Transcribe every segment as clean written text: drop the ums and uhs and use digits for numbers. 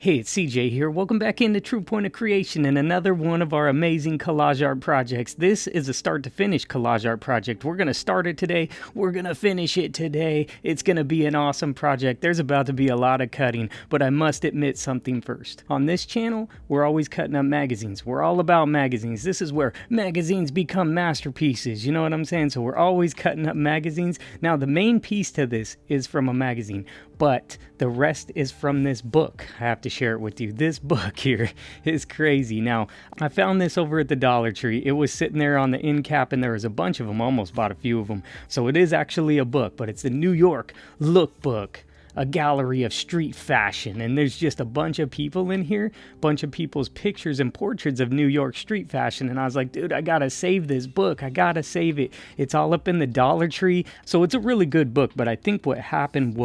Hey, it's CJ here. Welcome back into True Point of Creation and another one of our amazing collage art projects. This is a start to finish collage art project. We're going to start it today. We're going to finish it today. It's going to be an awesome project. There's about to be a lot of cutting, but I must admit something first. On this channel, we're always cutting up magazines. We're all about magazines. This is where magazines become masterpieces. You know what I'm saying? So we're always cutting up magazines. Now, the main piece to this is from a magazine, but the rest is from this book. I have to share it with you. This book here is crazy. Now, I found this over at the Dollar Tree. It was sitting there on the end cap and there was a bunch of them. Almost bought a few of them. So it is actually a book, but it's the New York Lookbook, a gallery of street fashion, and there's just a bunch of people in here, bunch of people's pictures and portraits of New York street fashion. And I was like, dude, I gotta save this book. I gotta save it. It's all up in the Dollar Tree. So it's a really good book, but I think what happened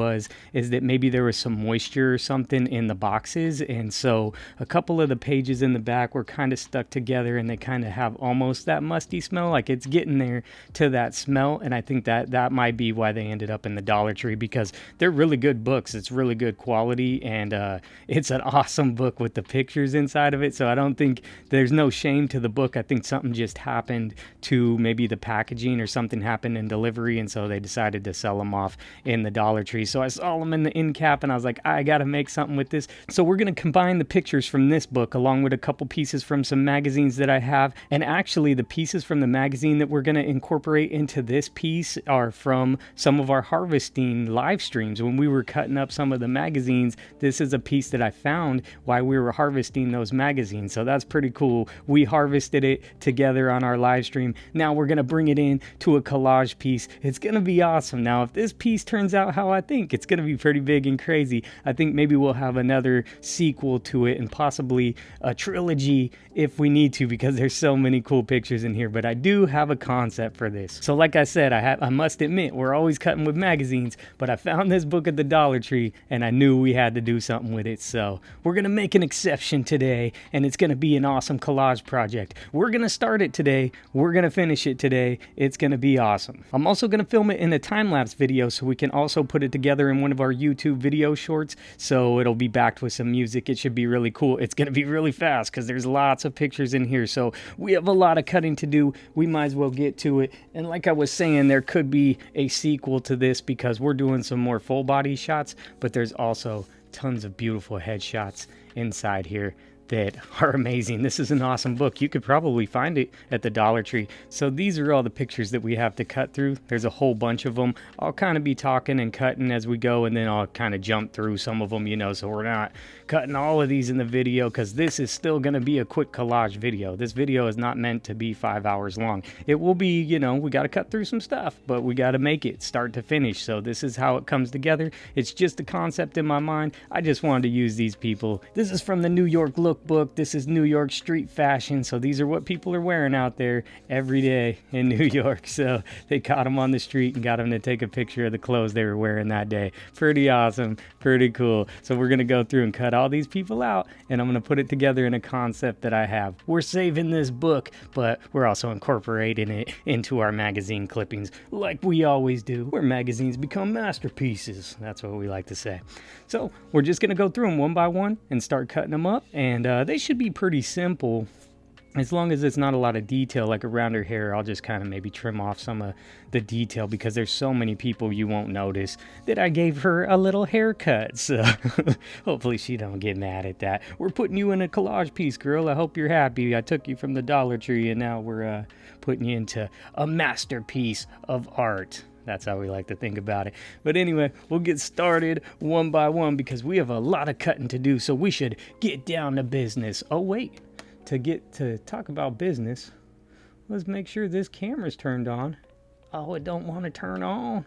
is that maybe there was some moisture or something in the boxes, and so a couple of the pages in the back were kind of stuck together, and they kind of have almost that musty smell, like it's getting there to that smell. And I think that might be why they ended up in the Dollar Tree, because they're really good books. It's really good quality, and it's an awesome book with the pictures inside of it. So I don't think there's no shame to the book. I think something just happened to maybe the packaging, or something happened in delivery, and so they decided to sell them off in the Dollar Tree. So I saw them in the end cap and I was like, I gotta make something with this. So we're gonna combine the pictures from this book along with a couple pieces from some magazines that I have. And actually the pieces from the magazine that we're gonna incorporate into this piece are from some of our harvesting live streams. When we were cutting up some of the magazines, this is a piece that I found while we were harvesting those magazines. So that's pretty cool. We harvested it together on our live stream. Now we're going to bring it in to a collage piece. It's going to be awesome. Now, if this piece turns out how I think, it's going to be pretty big and crazy. I think maybe we'll have another sequel to it, and possibly a trilogy if we need to, because there's so many cool pictures in here. But I do have a concept for this. So like I said, I must admit, we're always cutting with magazines, but I found this book at the Dollar Tree and I knew we had to do something with it. So we're going to make an exception today, and it's going to be an awesome collage project. We're going to start it today. We're going to finish it today. It's going to be awesome. I'm also going to film it in a time-lapse video, so we can also put it together in one of our YouTube video shorts. So it'll be backed with some music. It should be really cool. It's going to be really fast because there's lots of pictures in here. So we have a lot of cutting to do. We might as well get to it. And like I was saying, there could be a sequel to this because we're doing some more full body shots, but there's also tons of beautiful headshots inside here that are amazing. This is an awesome book. You could probably find it at the Dollar Tree. So these are all the pictures that we have to cut through. There's a whole bunch of them. I'll kind of be talking and cutting as we go, and then I'll kind of jump through some of them, you know, so we're not cutting all of these in the video, because this is still going to be a quick collage video. This video is not meant to be 5 hours long. It will be, you know, we got to cut through some stuff, but we got to make it start to finish. So this is how it comes together. It's just a concept in my mind. I just wanted to use these people. This is from the New York Lookbook. This is New York street fashion. So these are what people are wearing out there every day in New York. So they caught them on the street and got them to take a picture of the clothes they were wearing that day. Pretty awesome. Pretty cool. So we're going to go through and cut all these people out, and I'm going to put it together in a concept that I have. We're saving this book, but we're also incorporating it into our magazine clippings like we always do, where magazines become masterpieces. That's what we like to say. So we're just going to go through them one by one and start cutting them up, and they should be pretty simple. As long as it's not a lot of detail, like around her hair, I'll just kind of maybe trim off some of the detail, because there's so many people you won't notice that I gave her a little haircut. So hopefully she don't get mad at that. We're putting you in a collage piece, girl. I hope you're happy. I took you from the Dollar Tree, and now we're putting you into a masterpiece of art. That's how we like to think about it. But anyway, we'll get started one by one, because we have a lot of cutting to do. So we should get down to business. Oh, wait. To talk about business, let's make sure this camera's turned on. Oh, it don't want to turn on.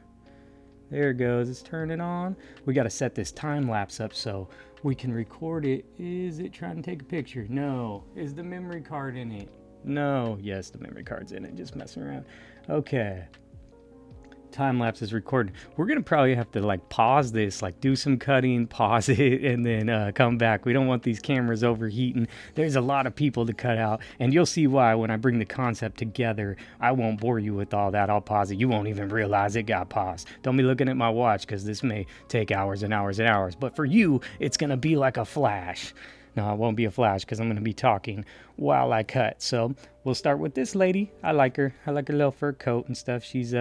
There it goes. It's turning on. We got to set this time lapse up so we can record it. Is it trying to take a picture? No. Is the memory card in it? No. Yes, the memory card's in it. Just messing around. Okay. time lapse is recording. We're gonna probably have to like pause this, like do some cutting, pause it, and then come back. We don't want these cameras overheating. There's a lot of people to cut out, and you'll see why when I bring the concept together. I won't bore you with all that. I'll pause it. You won't even realize it got paused. Don't be looking at my watch, because this may take hours and hours and hours, but for you it's gonna be like a flash. No, it won't be a flash, because I'm going to be talking while I cut. So we'll start with this lady. I like her. I like her little fur coat and stuff. She's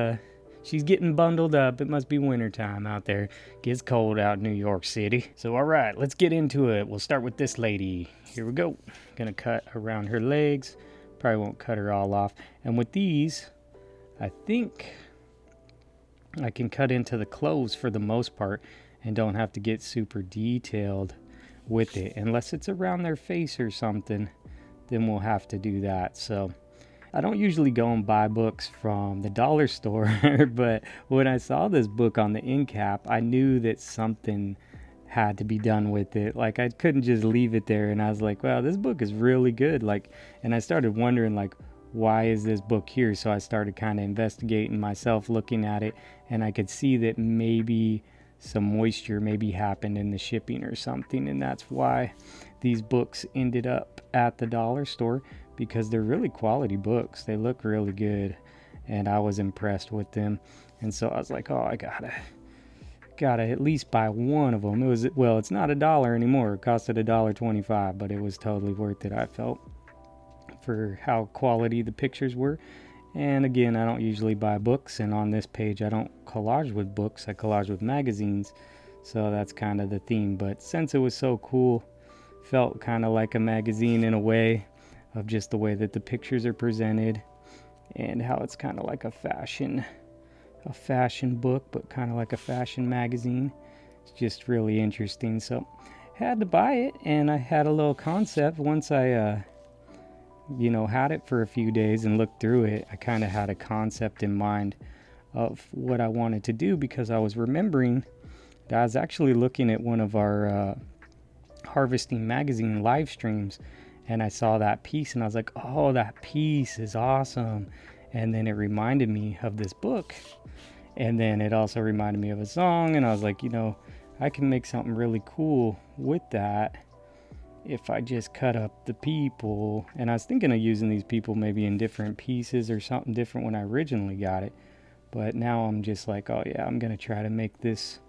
getting bundled up. It must be wintertime out there. Gets cold out in New York City. So all right, let's get into it. We'll start with this lady. Here we go. Gonna cut around her legs. Probably won't cut her all off. And with these, I think I can cut into the clothes for the most part and don't have to get super detailed with it, unless it's around their face or something. Then we'll have to do that. So I don't usually go and buy books from the dollar store, but when I saw this book on the end cap, I knew that something had to be done with it. Like, I couldn't just leave it there, and I was like, wow, this book is really good. Like, and I started wondering, like, why is this book here? So I started kind of investigating myself, looking at it, and I could see that maybe some moisture maybe happened in the shipping or something, and that's why these books ended up at the dollar store, because they're really quality books. They look really good, and I was impressed with them. And so I was like, oh, I gotta at least buy one of them. It was, well, it's not $1 anymore. It costed $1.25, but it was totally worth it, I felt, for how quality the pictures were. And again, I don't usually buy books, and on this page I don't collage with books, I collage with magazines, so that's kind of the theme. But since it was so cool, felt kind of like a magazine in a way, of just the way that the pictures are presented, and how it's kind of like a fashion book, but kind of like a fashion magazine. It's just really interesting. So had to buy it, and I had a little concept once I had it for a few days and looked through it. I kind of had a concept in mind of what I wanted to do, because I was remembering that I was actually looking at one of our Harvesting Magazine live streams, and I saw that piece, and I was like, oh, that piece is awesome. And then it reminded me of this book, and then it also reminded me of a song, and I was like, I can make something really cool with that if I just cut up the people. And I was thinking of using these people maybe in different pieces or something different when I originally got it, but now I'm just like, oh yeah, I'm gonna try to make this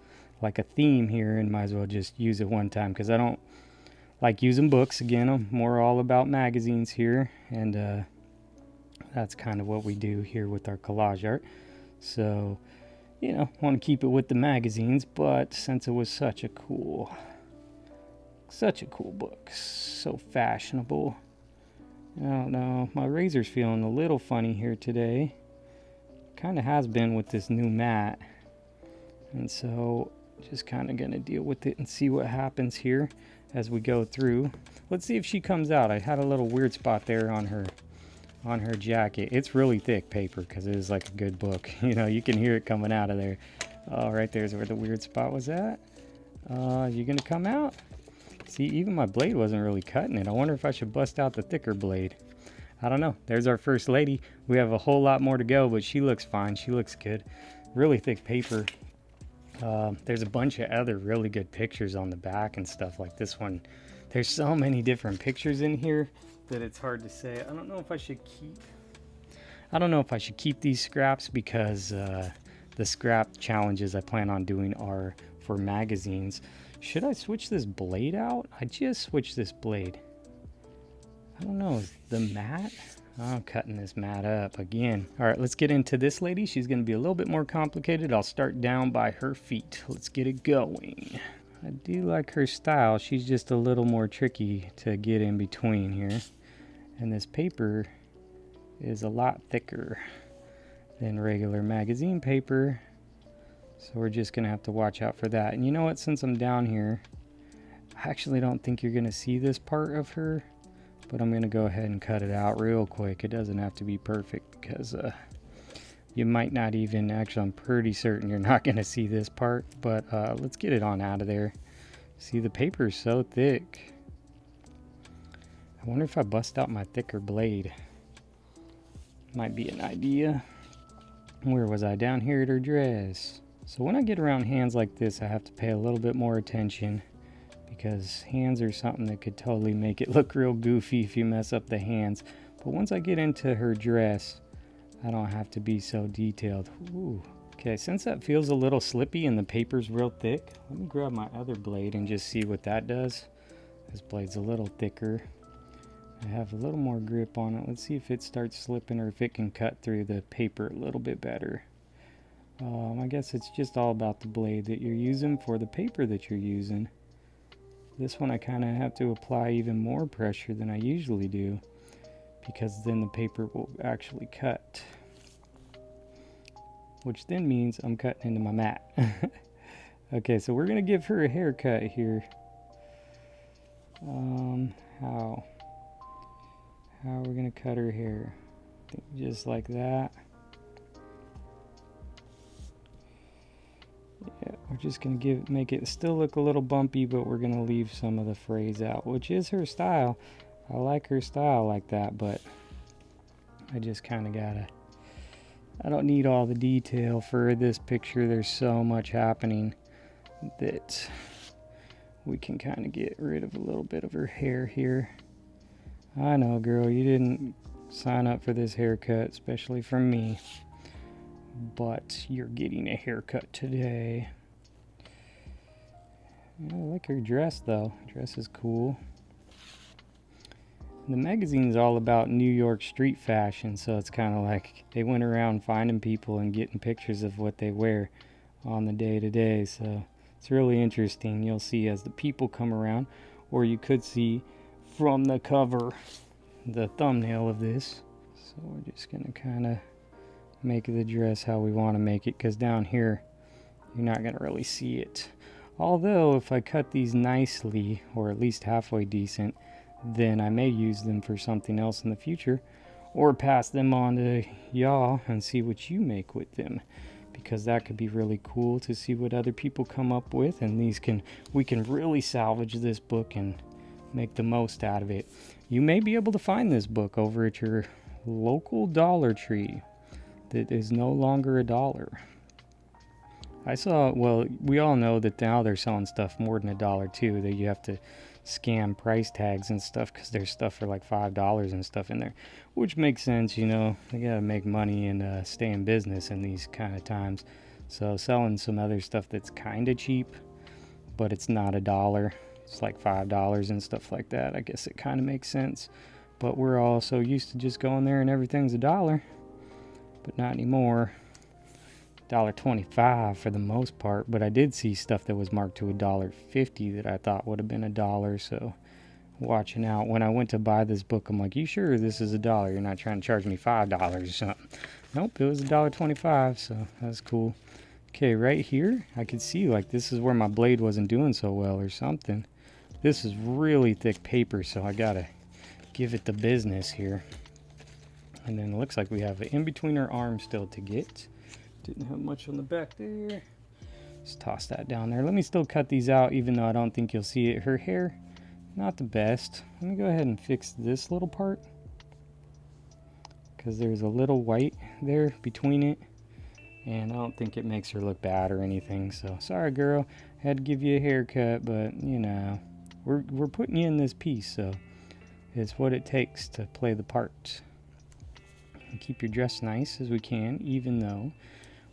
like a theme here, and might as well just use it one time, because I don't like using books. Again, I'm more all about magazines here, and that's kind of what we do here with our collage art. So want to keep it with the magazines, but since it was such a cool book, so fashionable. I don't know, my razor's feeling a little funny here today. Kind of has been with this new mat, and so just kind of gonna deal with it and see what happens here as we go through. Let's see if she comes out. I had a little weird spot there on her jacket. It's really thick paper, because it is like a good book. You can hear it coming out of there. Oh, right there's where the weird spot was at. You gonna come out? See, even my blade wasn't really cutting it. I wonder if I should bust out the thicker blade. I don't know. There's our first lady. We have a whole lot more to go, but she looks fine. She looks good. Really thick paper. There's a bunch of other really good pictures on the back and stuff like this one. There's so many different pictures in here that it's hard to say. I don't know if I should keep these scraps, because the scrap challenges I plan on doing are for magazines. Should I switch this blade out? I just switched this blade. I don't know, is the mat? I'm cutting this mat up again. All right, let's get into this lady. She's gonna be a little bit more complicated. I'll start down by her feet. Let's get it going. I do like her style. She's just a little more tricky to get in between here. And this paper is a lot thicker than regular magazine paper. So we're just gonna have to watch out for that. And you know what, since I'm down here, I actually don't think you're gonna see this part of her, but I'm gonna go ahead and cut it out real quick. It doesn't have to be perfect, because you might not even, actually I'm pretty certain you're not gonna see this part, but let's get it on out of there. See, the paper is so thick. I wonder if I bust out my thicker blade. Might be an idea. Where was I? Down here at her dress. So when I get around hands like this, I have to pay a little bit more attention, because hands are something that could totally make it look real goofy if you mess up the hands. But once I get into her dress, I don't have to be so detailed. Ooh. Okay, since that feels a little slippy and the paper's real thick, let me grab my other blade and just see what that does. This blade's a little thicker. I have a little more grip on it. Let's see if it starts slipping or if it can cut through the paper a little bit better. I guess it's just all about the blade that you're using for the paper that you're using. This one I kind of have to apply even more pressure than I usually do, because then the paper will actually cut, which then means I'm cutting into my mat. Okay, so we're gonna give her a haircut here. How are we gonna cut her hair? I think just like that. Yeah, we're just gonna make it still look a little bumpy, but we're gonna leave some of the phrase out, which is her style. I like her style like that, but I just kind of I don't need all the detail for this picture. There's so much happening that we can kind of get rid of a little bit of her hair here. I know, girl, you didn't sign up for this haircut, especially from me, but you're getting a haircut today. I like her dress, though. Dress is cool. The magazine's all about New York street fashion, so it's kind of like they went around finding people and getting pictures of what they wear on the day-to-day, so it's really interesting. You'll see as the people come around, or you could see from the cover, the thumbnail of this. So we're just going to kind of make the dress how we want to make it, because down here you're not going to really see it. Although if I cut these nicely, or at least halfway decent, then I may use them for something else in the future, or pass them on to y'all and see what you make with them, because that could be really cool to see what other people come up with, and we can really salvage this book and make the most out of it. You may be able to find this book over at your local Dollar Tree that is no longer $1. Well, we all know that now they're selling stuff more than $1 too, that you have to scam price tags and stuff, because there's stuff for like $5 and stuff in there, which makes sense. You know, they gotta make money and stay in business in these kind of times. So selling some other stuff that's kind of cheap, but it's not $1, it's like $5 and stuff like that, I guess it kind of makes sense. But we're all so used to just going there and everything's $1, but not anymore. $1.25 for the most part, but I did see stuff that was marked to $1.50 that I thought would have been $1, so watching out. When I went to buy this book, I'm like, you sure this is $1? You're not trying to charge me $5 or something? Nope, it was $1.25, so that's cool. Okay, right here, I could see like this is where my blade wasn't doing so well or something. This is really thick paper, so I gotta give it the business here. And then it looks like we have it in between our arms still to get. Didn't have much on the back there. Just toss that down there. Let me still cut these out, even though I don't think you'll see it. Her hair, not the best. Let me go ahead and fix this little part, because there's a little white there between it, and I don't think it makes her look bad or anything. So sorry, girl, I had to give you a haircut, but you know, we're putting you in this piece, so it's what it takes to play the part. And keep your dress nice as we can, even though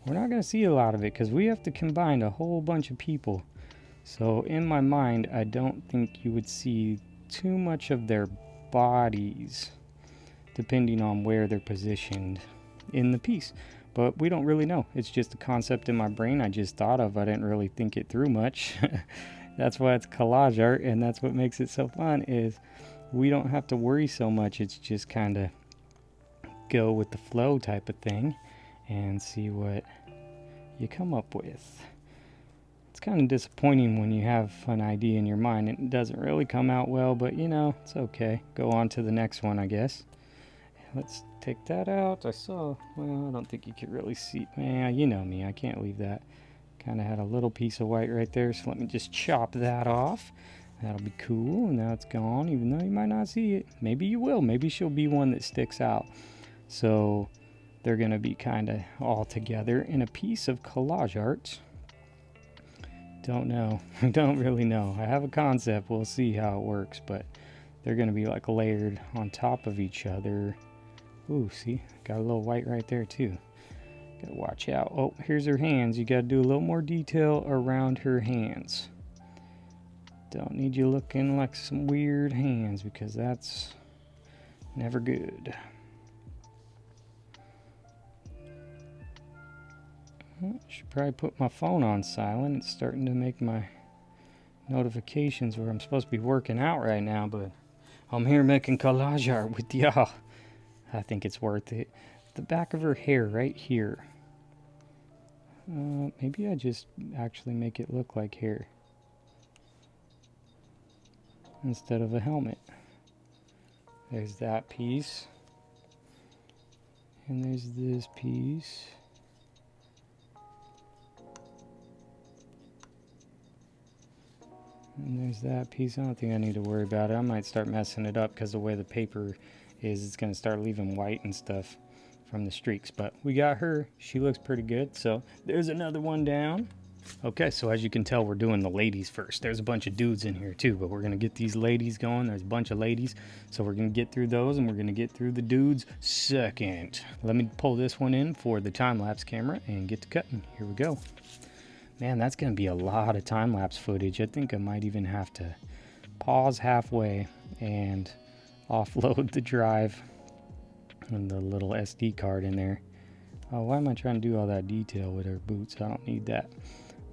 we're not going to see a lot of it, because we have to combine a whole bunch of people. So in my mind, I don't think you would see too much of their bodies, depending on where they're positioned in the piece. But we don't really know. It's just a concept in my brain I just thought of. I didn't really think it through much. That's why it's collage art, and that's what makes it so fun, is we don't have to worry so much. It's just kind of go with the flow type of thing and see what you come up with. It's kind of disappointing when you have an idea in your mind and it doesn't really come out well, but you know, it's okay. Go on to the next one, I guess. Let's take that out. Well, I don't think you could really see. Man, you know me, I can't leave that. Kind of had a little piece of white right there, so let me just chop that off. That'll be cool. And now it's gone, even though you might not see it. Maybe you will. Maybe she'll be one that sticks out. So they're going to be kind of all together in a piece of collage art. Don't know. I don't really know. I have a concept. We'll see how it works, but they're going to be like layered on top of each other. Ooh, see? Got a little white right there too. Gotta watch out. Oh, here's her hands. You gotta do a little more detail around her hands. Don't need you looking like some weird hands, because that's never good. Should probably put my phone on silent. It's starting to make my notifications where I'm supposed to be working out right now, but I'm here making collage art with y'all. I think it's worth it. The back of her hair right here. Maybe I just actually make it look like hair instead of a helmet. There's that piece. And there's this piece. And there's that piece. I don't think I need to worry about it. I might start messing it up because the way the paper is, it's going to start leaving white and stuff from the streaks. But we got her. She looks pretty good. So there's another one down. Okay, so as you can tell, we're doing the ladies first. There's a bunch of dudes in here too, but we're going to get these ladies going. There's a bunch of ladies. So we're going to get through those, and we're going to get through the dudes second. Let me pull this one in for the time-lapse camera and get to cutting. Here we go. Man, that's going to be a lot of time-lapse footage. I think I might even have to pause halfway and offload the drive and the little SD card in there. Oh, why am I trying to do all that detail with her boots? I don't need that.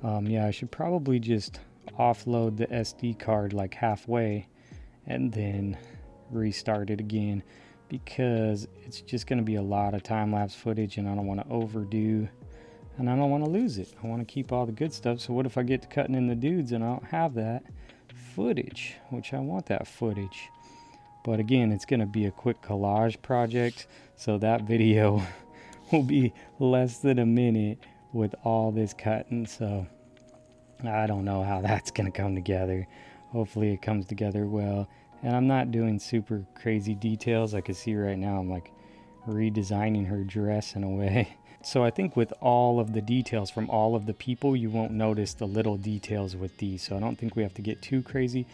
Yeah, I should probably just offload the SD card like halfway and then restart it again, because it's just going to be a lot of time-lapse footage, and I don't want to overdo, and I don't want to lose it. I want to keep all the good stuff. So what if I get to cutting in the dudes and I don't have that footage, which I want that footage. But again, it's going to be a quick collage project, so that video will be less than a minute with all this cutting. So I don't know how that's going to come together. Hopefully it comes together well. And I'm not doing super crazy details. I can see right now I'm like redesigning her dress in a way. So I think with all of the details from all of the people, you won't notice the little details with these. So I don't think we have to get too crazy.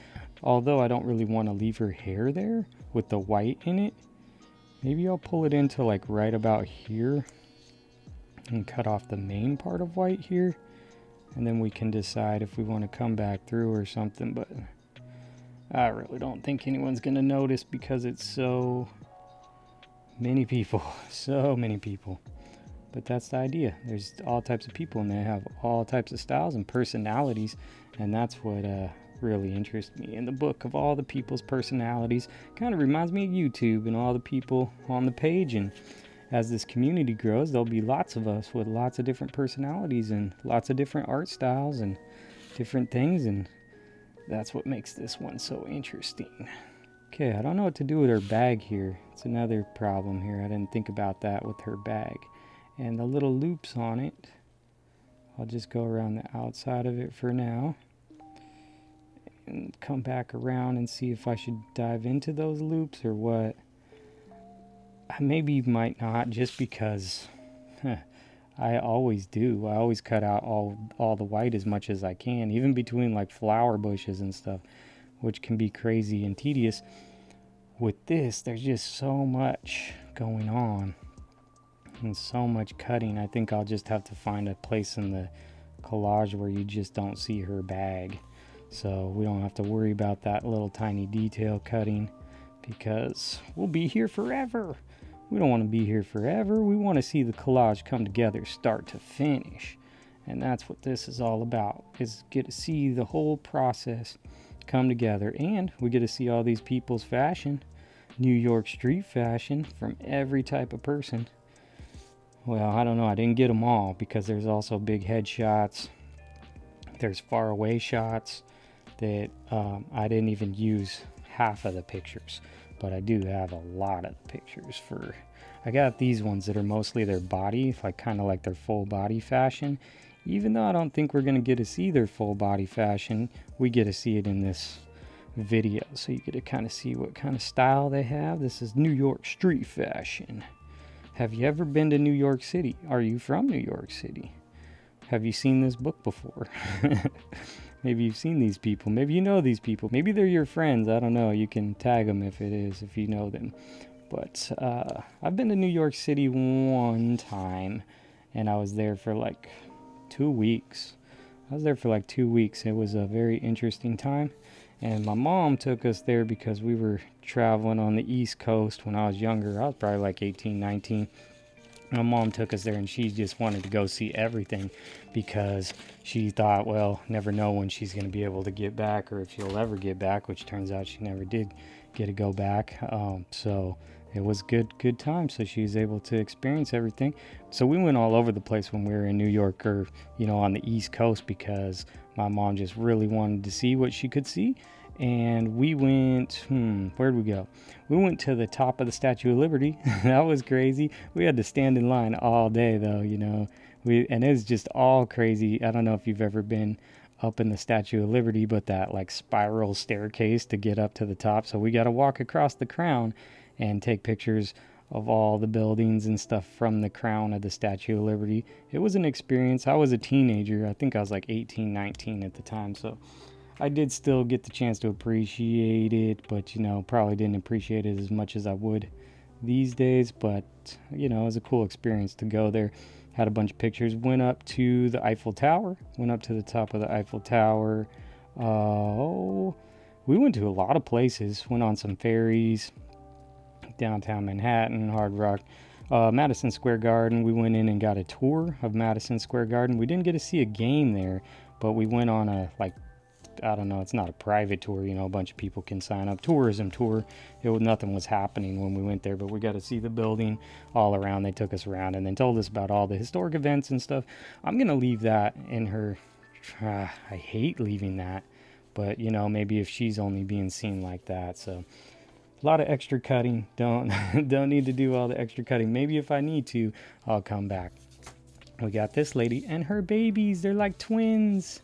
Although I don't really want to leave her hair there with the white in it. Maybe I'll pull it into like right about here and cut off the main part of white here. And then we can decide if we want to come back through or something. But I really don't think anyone's going to notice, because it's so many people. So many people. But that's the idea. There's all types of people, and they have all types of styles and personalities. And that's what really interests me. In the book of all the people's personalities, kind of reminds me of YouTube and all the people on the page. And as this community grows, there'll be lots of us with lots of different personalities and lots of different art styles and different things. And that's what makes this one so interesting. Okay, I don't know what to do with her bag here. It's another problem here. I didn't think about that with her bag. And the little loops on it, I'll just go around the outside of it for now and come back around and see if I should dive into those loops or what. I maybe might not, just because I always do. I always cut out all the white as much as I can, even between like flower bushes and stuff, which can be crazy and tedious. With this, there's just so much going on and so much cutting. I think I'll just have to find a place in the collage where you just don't see her bag, so we don't have to worry about that little tiny detail cutting, because we'll be here forever. We don't want to be here forever. We want to see the collage come together start to finish, and that's what this is all about, is get to see the whole process come together. And we get to see all these people's fashion, New York street fashion, from every type of person. Well, I don't know. I didn't get them all, because there's also big head shots. There's far away shots that I didn't even use half of the pictures, but I do have a lot of the pictures for. I got these ones that are mostly their body, like kind of like their full body fashion. Even though I don't think we're going to get to see their full body fashion, we get to see it in this video. So you get to kind of see what kind of style they have. This is New York street fashion Have you ever been to New York City? Are you from New York City? Have you seen this book before? Maybe you've seen these people. Maybe you know these people. Maybe they're your friends. I don't know. You can tag them if you know them. But I've been to New York City one time, and I was there for like 2 weeks. It was a very interesting time. And my mom took us there because we were traveling on the East Coast when I was younger. I was probably like 18, 19. My mom took us there, and she just wanted to go see everything because she thought, well, never know when she's going to be able to get back or if she'll ever get back, which turns out she never did get to go back. So it was good time. So she was able to experience everything. So we went all over the place when we were in New York or, on the East Coast because my mom just really wanted to see what she could see. And we went, where'd we go? We went to the top of the Statue of Liberty. That was crazy. We had to stand in line all day though, and it was just all crazy. I don't know if you've ever been up in the Statue of Liberty, but that like spiral staircase to get up to the top. So we got to walk across the crown and take pictures of all the buildings and stuff from the crown of the Statue of Liberty. It was an experience. I was a teenager. I think I was like 18, 19 at the time. So I did still get the chance to appreciate it, but, probably didn't appreciate it as much as I would these days. But, it was a cool experience to go there. Had a bunch of pictures. Went up to the Eiffel Tower. Went up to the top of the Eiffel Tower. We went to a lot of places. Went on some ferries. Downtown Manhattan, Hard Rock. Madison Square Garden. We went in and got a tour of Madison Square Garden. We didn't get to see a game there, but we went on a, I don't know, it's not a private tour, a bunch of people can sign up. Tourism tour. Nothing was happening when we went there, but we got to see the building all around. They took us around and then told us about all the historic events and stuff. I'm going to leave that in her. I hate leaving that, but, maybe if she's only being seen like that. So a lot of extra cutting. Don't need to do all the extra cutting. Maybe if I need to, I'll come back. We got this lady and her babies. They're like twins.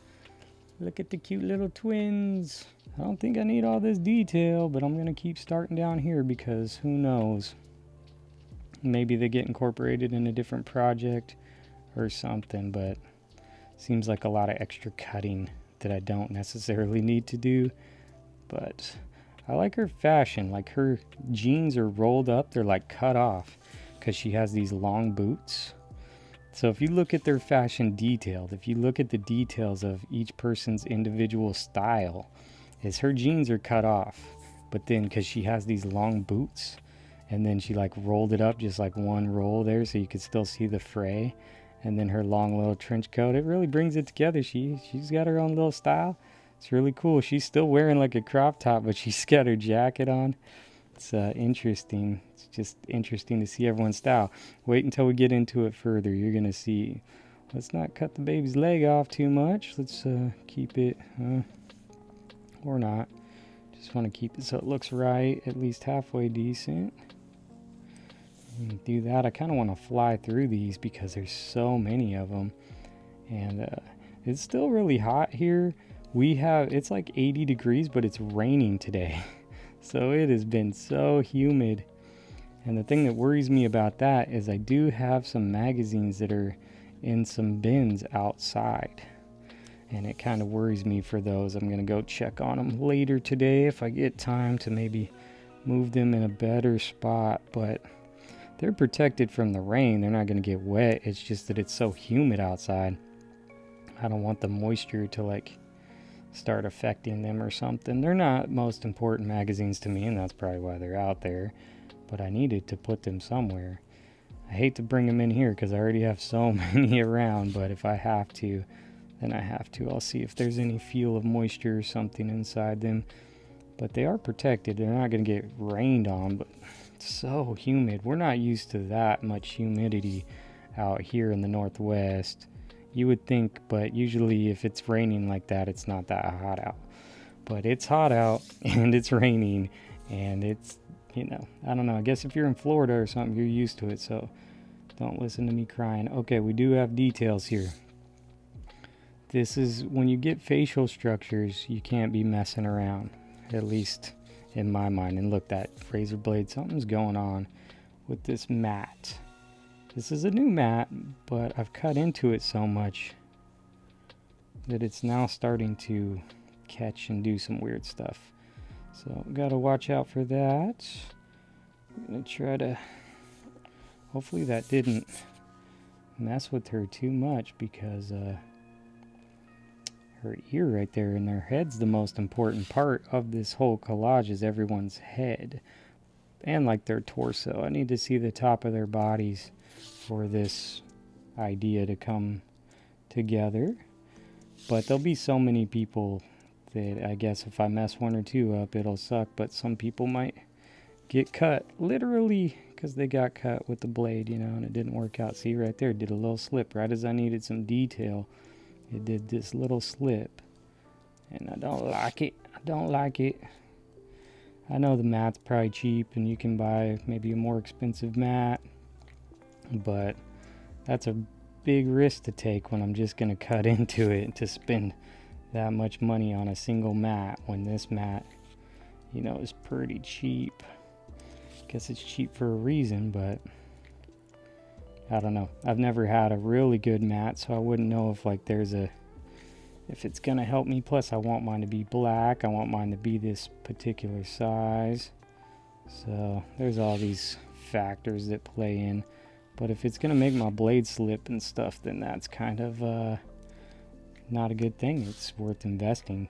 Look at the cute little twins. I don't think I need all this detail, but I'm going to keep starting down here because who knows? Maybe they get incorporated in a different project or something, but seems like a lot of extra cutting that I don't necessarily need to do. But I like her fashion. Like her jeans are rolled up. They're like cut off because she has these long boots. So if you look at their fashion detailed, if you look at the details of each person's individual style, is her jeans are cut off, but then because she has these long boots, and then she like rolled it up just like one roll there so you could still see the fray, and then her long little trench coat, it really brings it together. She's got her own little style. It's really cool. She's still wearing like a crop top, but she's got her jacket on. It's interesting. It's just interesting to see everyone's style. Wait until we get into it further. You're going to see. Let's not cut the baby's leg off too much. Let's keep it, or not. Just want to keep it so it looks right, at least halfway decent. And do that. I kind of want to fly through these because there's so many of them. And it's still really hot here. It's like 80 degrees, but it's raining today. So it has been so humid. And the thing that worries me about that is I do have some magazines that are in some bins outside. And it kind of worries me for those. I'm going to go check on them later today if I get time to maybe move them in a better spot. But they're protected from the rain. They're not going to get wet. It's just that it's so humid outside. I don't want the moisture to start affecting them or something. They're not most important magazines to me, and that's probably why they're out there, but I needed to put them somewhere. I hate to bring them in here because I already have so many around, but if I have to, then I have to. I'll see if there's any feel of moisture or something inside them, but they are protected. They're not going to get rained on, but it's so humid. We're not used to that much humidity out here in the Northwest. You would think, but usually if it's raining like that, it's not that hot out. But it's hot out, and it's raining, and it's, I don't know. I guess if you're in Florida or something, you're used to it, so don't listen to me crying. Okay, we do have details here. This is, when you get facial structures, you can't be messing around, at least in my mind. And look, that razor blade, something's going on with this mat. This is a new mat, but I've cut into it so much that it's now starting to catch and do some weird stuff. So gotta watch out for that. I'm gonna try to, hopefully that didn't mess with her too much, because her ear right there and their head's the most important part of this whole collage, is everyone's head and like their torso. I need to see the top of their bodies for this idea to come together. But there'll be so many people that I guess if I mess one or two up, it'll suck. But some people might get cut, literally, because they got cut with the blade, you know, and it didn't work out. See right there, did a little slip right as I needed some detail. It did this little slip, and I don't like it. I don't like it. I know the mat's probably cheap and you can buy maybe a more expensive mat, but that's a big risk to take when I'm just going to cut into it to spend that much money on a single mat, when this mat, you know, is pretty cheap. Guess it's cheap for a reason, but I don't know. I've never had a really good mat, so I wouldn't know if like if it's gonna help me. Plus I want mine to be black. I want mine to be this particular size. So there's all these factors that play in. But if it's gonna make my blade slip and stuff, then that's kind of not a good thing. It's worth investing.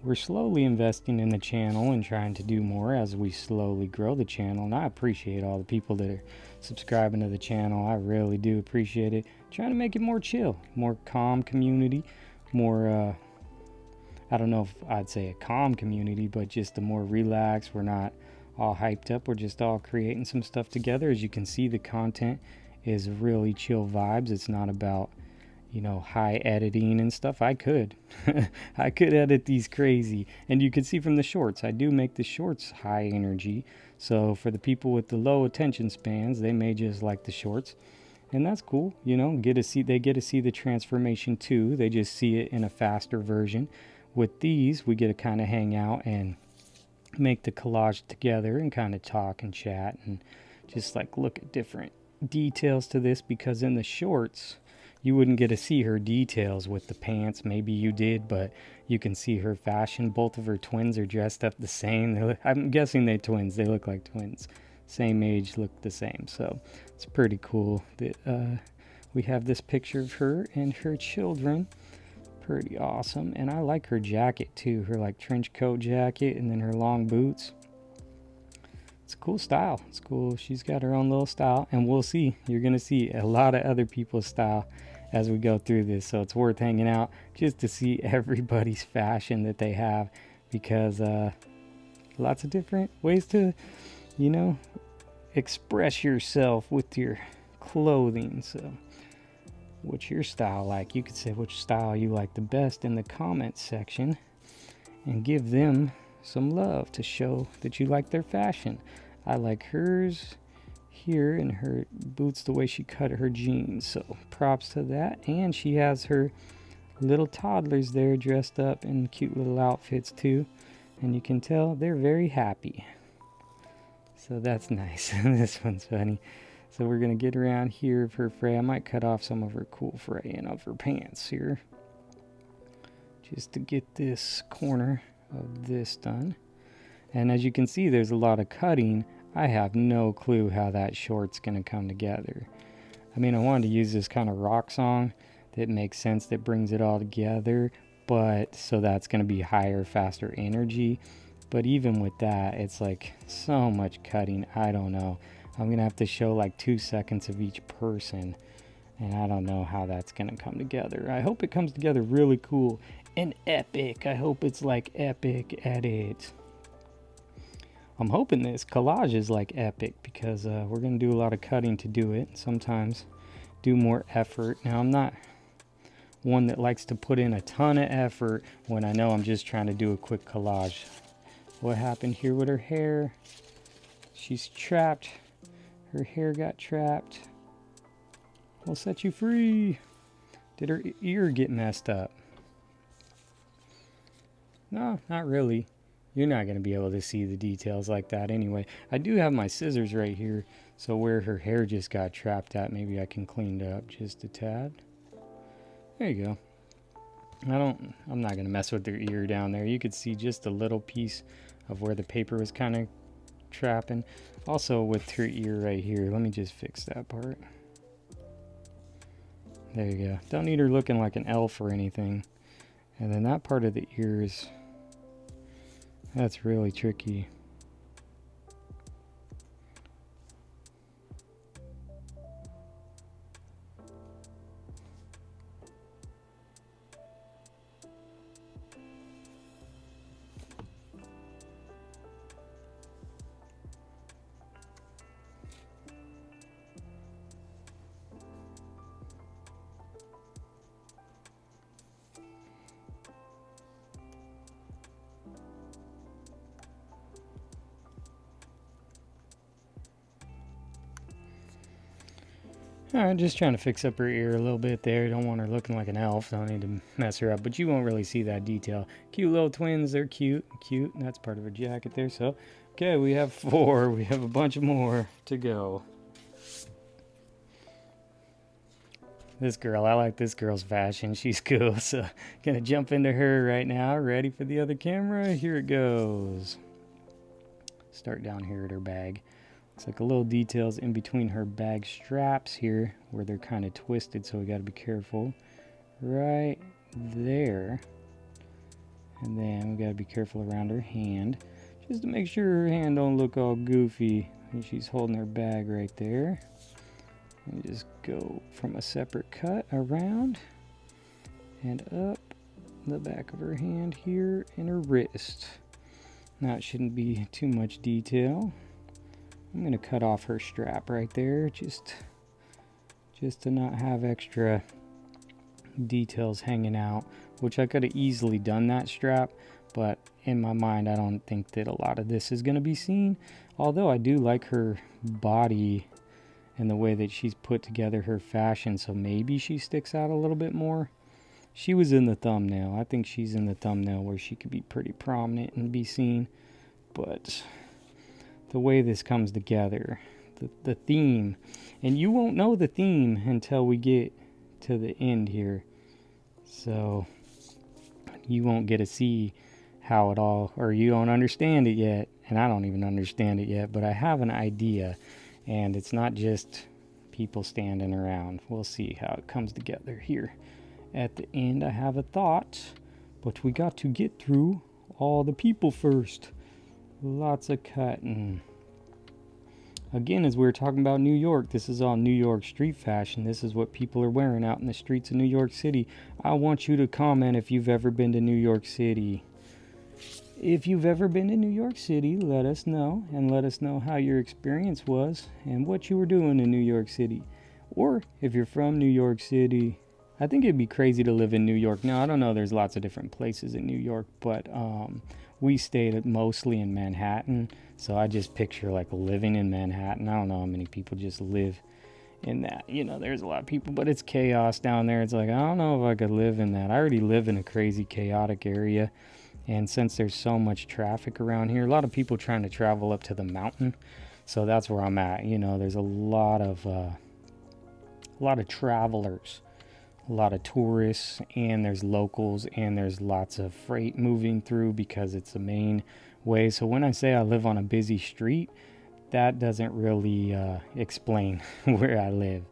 We're slowly investing in the channel and trying to do more as we slowly grow the channel, and I appreciate all the people that are subscribing to the channel. I really do appreciate it. Trying to make it more chill, more calm community, more I don't know if I'd say a calm community, but just a more relaxed. We're not all hyped up, we're just all creating some stuff together. As you can see, the content is really chill vibes. It's not about, you know, high editing and stuff. I could I could edit these crazy, and you can see from the shorts, I do make the shorts high energy. So for the people with the low attention spans, they may just like the shorts, and that's cool. You know, they get to see the transformation too. They just see it in a faster version. With these, we get to kind of hang out and make the collage together and kind of talk and chat and just like look at different details to this, because in the shorts you wouldn't get to see her details with the pants. Maybe you did, but you can see her fashion. Both of her twins are dressed up the same. I'm guessing they're twins. They look like twins. Same age, look the same. So it's pretty cool that we have this picture of her and her children. Pretty awesome. And I like her jacket too. Her like trench coat jacket and then her long boots. It's a cool style. It's cool. She's got her own little style, and we'll see. You're going to see a lot of other people's style as we go through this. So it's worth hanging out just to see everybody's fashion that they have, because lots of different ways to, you know, express yourself with your clothing. So what's your style like? You could say which style you like the best in the comments section and give them some love to show that you like their fashion. I like hers here and her boots, the way she cut her jeans, so props to that. And she has her little toddlers there dressed up in cute little outfits too, and you can tell they're very happy, so that's nice. This one's funny. So we're gonna get around here of her fray. I might cut off some of her cool fraying of her pants here just to get this corner of this done. And as you can see, there's a lot of cutting. I have no clue how that short's gonna come together. I mean, I wanted to use this kind of rock song that makes sense, that brings it all together, but so that's gonna be higher, faster energy. But even with that, it's like so much cutting. I don't know. I'm gonna have to show like 2 seconds of each person, and I don't know how that's gonna come together. I hope it comes together really cool and epic. I hope it's like epic edit. I'm hoping this collage is like epic, because we're gonna do a lot of cutting to do it. Sometimes do more effort. Now, I'm not one that likes to put in a ton of effort when I know I'm just trying to do a quick collage. What happened here with her hair? She's trapped. Her hair got trapped. We'll set you free. Did her ear get messed up? No, not really. You're not going to be able to see the details like that anyway. I do have my scissors right here, so where her hair just got trapped at, maybe I can clean it up just a tad. There you go. I'm not going to mess with her ear down there. You could see just a little piece of where the paper was kind of trapping. Also with her ear right here, let me just fix that part. There you go. Don't need her looking like an elf or anything. And then that part of the ears, that's really tricky. Alright, just trying to fix up her ear a little bit there. Don't want her looking like an elf. Don't need to mess her up, but you won't really see that detail. Cute little twins. They're cute. Cute. That's part of her jacket there. So, okay, we have 4. We have a bunch more to go. This girl, I like this girl's fashion. She's cool. So, gonna jump into her right now. Ready for the other camera? Here it goes. Start down here at her bag. Looks like a little details in between her bag straps here where they're kind of twisted, so we got to be careful. Right there. And then we got to be careful around her hand just to make sure her hand don't look all goofy. And she's holding her bag right there. And just go from a separate cut around and up the back of her hand here and her wrist. Now it shouldn't be too much detail. I'm going to cut off her strap right there just to not have extra details hanging out, which I could have easily done that strap, but in my mind I don't think that a lot of this is going to be seen, although I do like her body and the way that she's put together her fashion, so maybe she sticks out a little bit more. She was in the thumbnail. I think she's in the thumbnail where she could be pretty prominent and be seen, but the way this comes together, the theme, and you won't know the theme until we get to the end here, so you won't get to see how it all, or you don't understand it yet, and I don't even understand it yet, but I have an idea, and it's not just people standing around. We'll see how it comes together here at the end. I have a thought, but we got to get through all the people first. Lots of cutting. Again, as we were talking about New York, this is all New York street fashion. This is what people are wearing out in the streets of New York City. I want you to comment if you've ever been to New York City. If you've ever been to New York City, let us know, and let us know how your experience was and what you were doing in New York City. Or if you're from New York City, I think it'd be crazy to live in New York. Now, I don't know, there's lots of different places in New York, but we stayed mostly in Manhattan, so I just picture like living in Manhattan. I don't know how many people just live in that. You know, there's a lot of people, but it's chaos down there. It's like, I don't know if I could live in that. I already live in a crazy chaotic area, and since there's so much traffic around here, a lot of people trying to travel up to the mountain, so that's where I'm at. You know, there's a lot of travelers, a lot of tourists, and there's locals, and there's lots of freight moving through because it's the main way. So when I say I live on a busy street, that doesn't really explain where I live.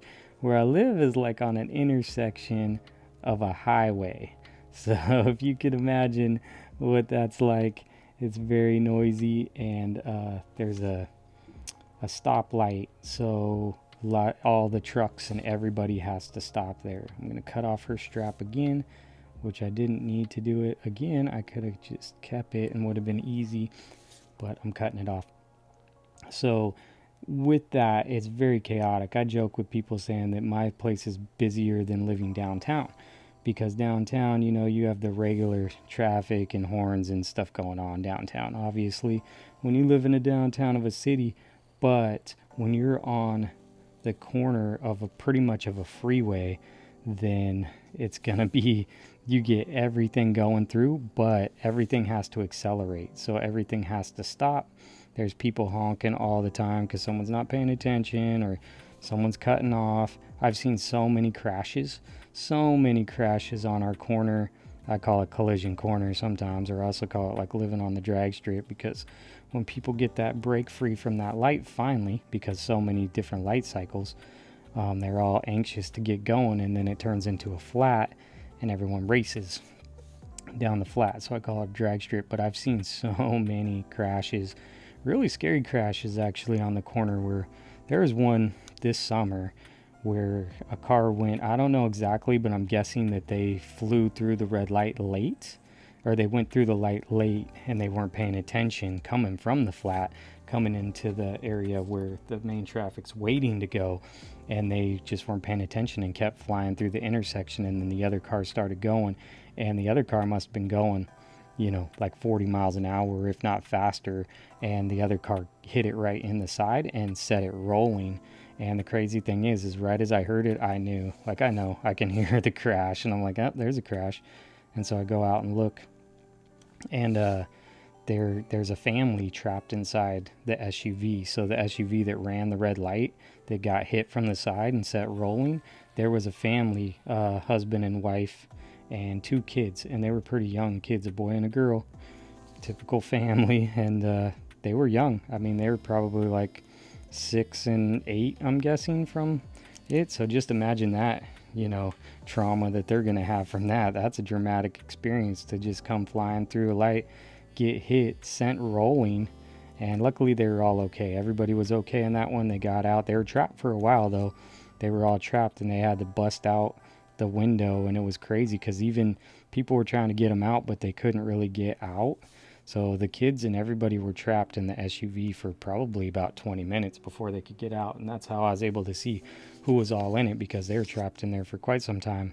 Where I live is like on an intersection of a highway. So if you could imagine what that's like, it's very noisy, and there's a stoplight, so all the trucks and everybody has to stop there. I'm going to cut off her strap again, which I didn't need to do it again. I could have just kept it and would have been easy, but I'm cutting it off. So with that, it's very chaotic. I joke with people saying that my place is busier than living downtown, because downtown, you know, you have the regular traffic and horns and stuff going on downtown, obviously, when you live in a downtown of a city. But when you're on the corner of pretty much of a freeway, then it's gonna be you get everything going through, but everything has to accelerate. So everything has to stop. There's people honking all the time because someone's not paying attention or someone's cutting off. I've seen so many crashes on our corner. I call it collision corner sometimes, or I also call it like living on the drag strip, because when people get that break free from that light finally, because so many different light cycles, they're all anxious to get going, and then it turns into a flat and everyone races down the flat. So I call it a drag strip. But I've seen so many crashes, really scary crashes actually, on the corner. Where there was one this summer where a car went, I don't know exactly, but I'm guessing that they flew through the red light late, or they went through the light late and they weren't paying attention coming from the flat, coming into the area where the main traffic's waiting to go, and they just weren't paying attention and kept flying through the intersection. And then the other car started going, and the other car must have been going, like 40 miles an hour, if not faster, and the other car hit it right in the side and set it rolling. And the crazy thing is right as I heard it, I knew, like, I know I can hear the crash, and I'm like, oh, there's a crash. And so I go out and look, and there's a family trapped inside the SUV. So the SUV that ran the red light, that got hit from the side and set rolling, there was a family, husband and wife and 2 kids, and they were pretty young kids, a boy and a girl, typical family. And they were young. I mean, they were probably like 6 and 8, I'm guessing, from it. So just imagine that, trauma that they're gonna have from that. That's a dramatic experience, to just come flying through a light, get hit, sent rolling. And luckily they were all okay. Everybody was okay in that one. They got out. They were trapped for a while though. They were all trapped, and they had to bust out the window, and it was crazy because even people were trying to get them out, but they couldn't really get out. So the kids and everybody were trapped in the SUV for probably about 20 minutes before they could get out. And that's how I was able to see who was all in it, because they were trapped in there for quite some time.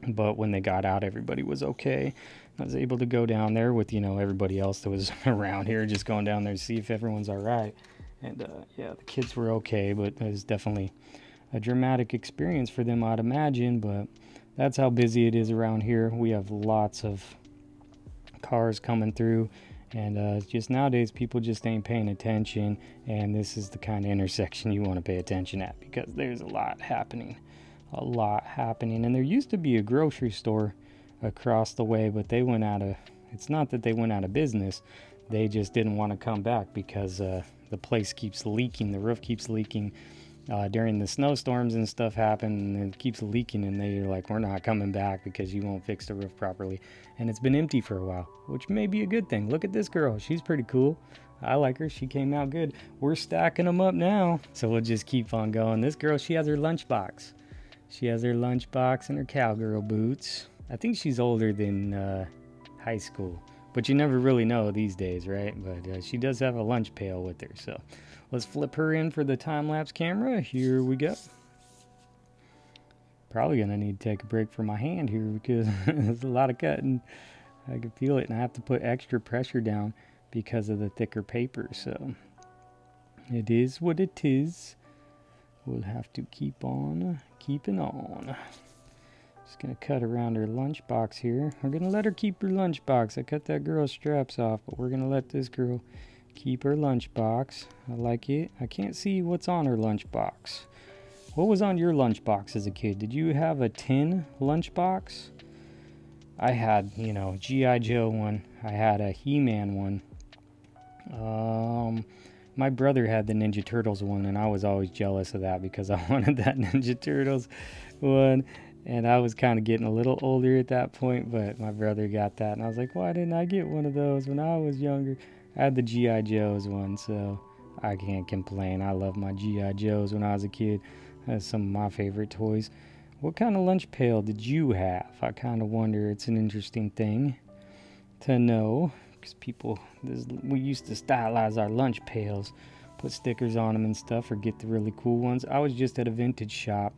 But when they got out, everybody was okay. I was able to go down there with, everybody else that was around here, just going down there to see if everyone's all right. And the kids were okay, but it was definitely a dramatic experience for them, I'd imagine. But that's how busy it is around here. We have lots of cars coming through, and just nowadays people just ain't paying attention. And this is the kind of intersection you want to pay attention at, because there's a lot happening. And there used to be a grocery store across the way, but they went out of, it's not that they went out of business, they just didn't want to come back, because the place keeps leaking, the roof keeps leaking. During the snowstorms and stuff happen, and it keeps leaking, and they're like, we're not coming back because you won't fix the roof properly. And it's been empty for a while, which may be a good thing. Look at this girl, she's pretty cool. I like her, she came out good. We're stacking them up now, so we'll just keep on going. This girl, she has her lunchbox. She has her lunchbox and her cowgirl boots. I think she's older than high school, but you never really know these days, right? But she does have a lunch pail with her, so let's flip her in for the time-lapse camera. Here we go. Probably gonna need to take a break for my hand here, because there's a lot of cutting. I can feel it, and I have to put extra pressure down because of the thicker paper. So it is what it is. We'll have to keep on keeping on. Just gonna cut around her lunchbox here. We're gonna let her keep her lunchbox. I cut that girl's straps off, but we're gonna let this girl keep her lunchbox. I like it. I can't see what's on her lunchbox. What was on your lunchbox as a kid? Did you have a tin lunchbox? I had, G.I. Joe one. I had a He-Man one. My brother had the Ninja Turtles one, and I was always jealous of that because I wanted that Ninja Turtles one. And I was kind of getting a little older at that point, but my brother got that. And I was like, why didn't I get one of those when I was younger? I had the G.I. Joe's one, so I can't complain. I love my G.I. Joe's when I was a kid. That's some of my favorite toys. What kind of lunch pail did you have? I kind of wonder. It's an interesting thing to know, because we used to stylize our lunch pails, put stickers on them and stuff, or get the really cool ones. I was just at a vintage shop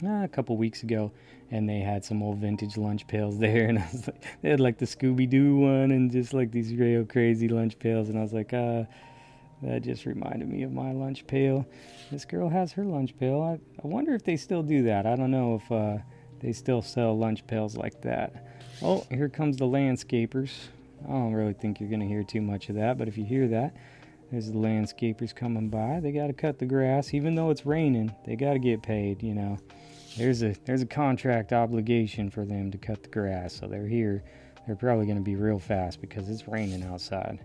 a couple weeks ago, and they had some old vintage lunch pails there, and I was like, they had like the Scooby-Doo one and just like these real crazy lunch pails, and I was like, that just reminded me of my lunch pail. This girl has her lunch pail. I wonder if they still do that. I don't know if They still sell lunch pails like that. Oh, here comes the landscapers. I don't really think you're going to hear too much of that, but if you hear that, there's the landscapers coming by. They got to cut the grass. Even though it's raining, they got to get paid, you know. There's a contract obligation for them to cut the grass, so they're here. They're probably going to be real fast because it's raining outside.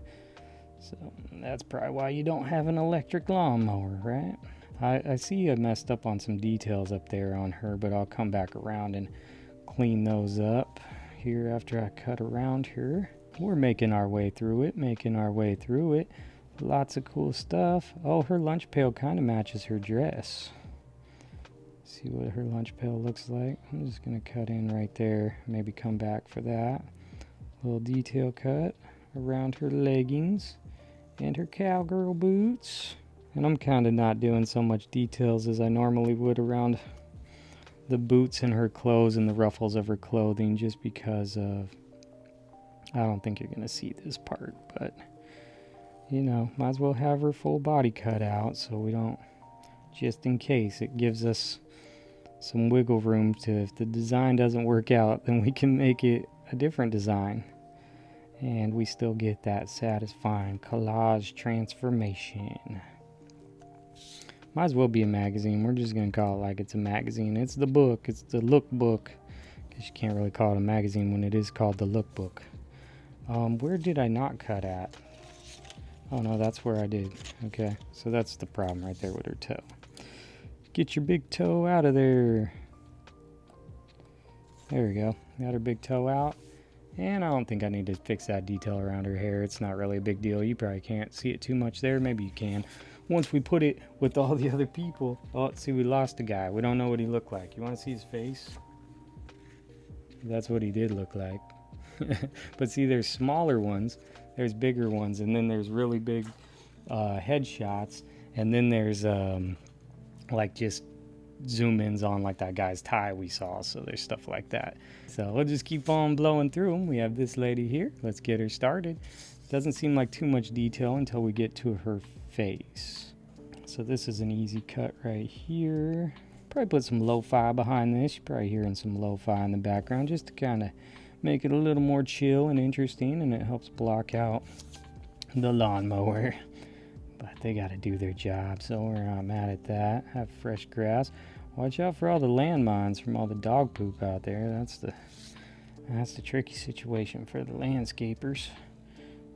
So that's probably why you don't have an electric lawnmower, right? I see I messed up on some details up there on her, but I'll come back around and clean those up here after I cut around her. We're making our way through it. Lots of cool stuff. Oh, her lunch pail kind of matches her dress. See what her lunch pail looks like. I'm just going to cut in right there. Maybe come back for that. Little detail cut around her leggings and her cowgirl boots. And I'm kind of not doing so much details as I normally would around the boots and her clothes and the ruffles of her clothing, just because of, I don't think you're going to see this part, but you know, might as well have her full body cut out so we don't, just in case. It gives us some wiggle room to, if the design doesn't work out, then we can make it a different design. And we still get that satisfying collage transformation. Might as well be a magazine. We're just going to call it like it's a magazine. It's the book. It's the lookbook. Because you can't really call it a magazine when it is called the lookbook. Where did I not cut at? Oh no, that's where I did. Okay, so that's the problem right there with her toe. Get your big toe out of there. There we go. Got her big toe out. And I don't think I need to fix that detail around her hair. It's not really a big deal. You probably can't see it too much there. Maybe you can. Once we put it with all the other people. Oh, let's see, we lost a guy. We don't know what he looked like. You want to see his face? That's what he did look like. But see, there's smaller ones. There's bigger ones. And then there's really big headshots. And then there's like just zoom ins on like that guy's tie we saw. So there's stuff like that. So we'll just keep on blowing through them. We have this lady here. Let's get her started. Doesn't seem like too much detail until we get to her face. So this is an easy cut right here. Probably put some lo-fi behind this. You're probably hearing some lo-fi in the background just to kind of make it a little more chill and interesting, and it helps block out the lawnmower. But they got to do their job, so we're not mad at that. Have fresh grass. Watch out for all the landmines from all the dog poop out there. That's the tricky situation for the landscapers.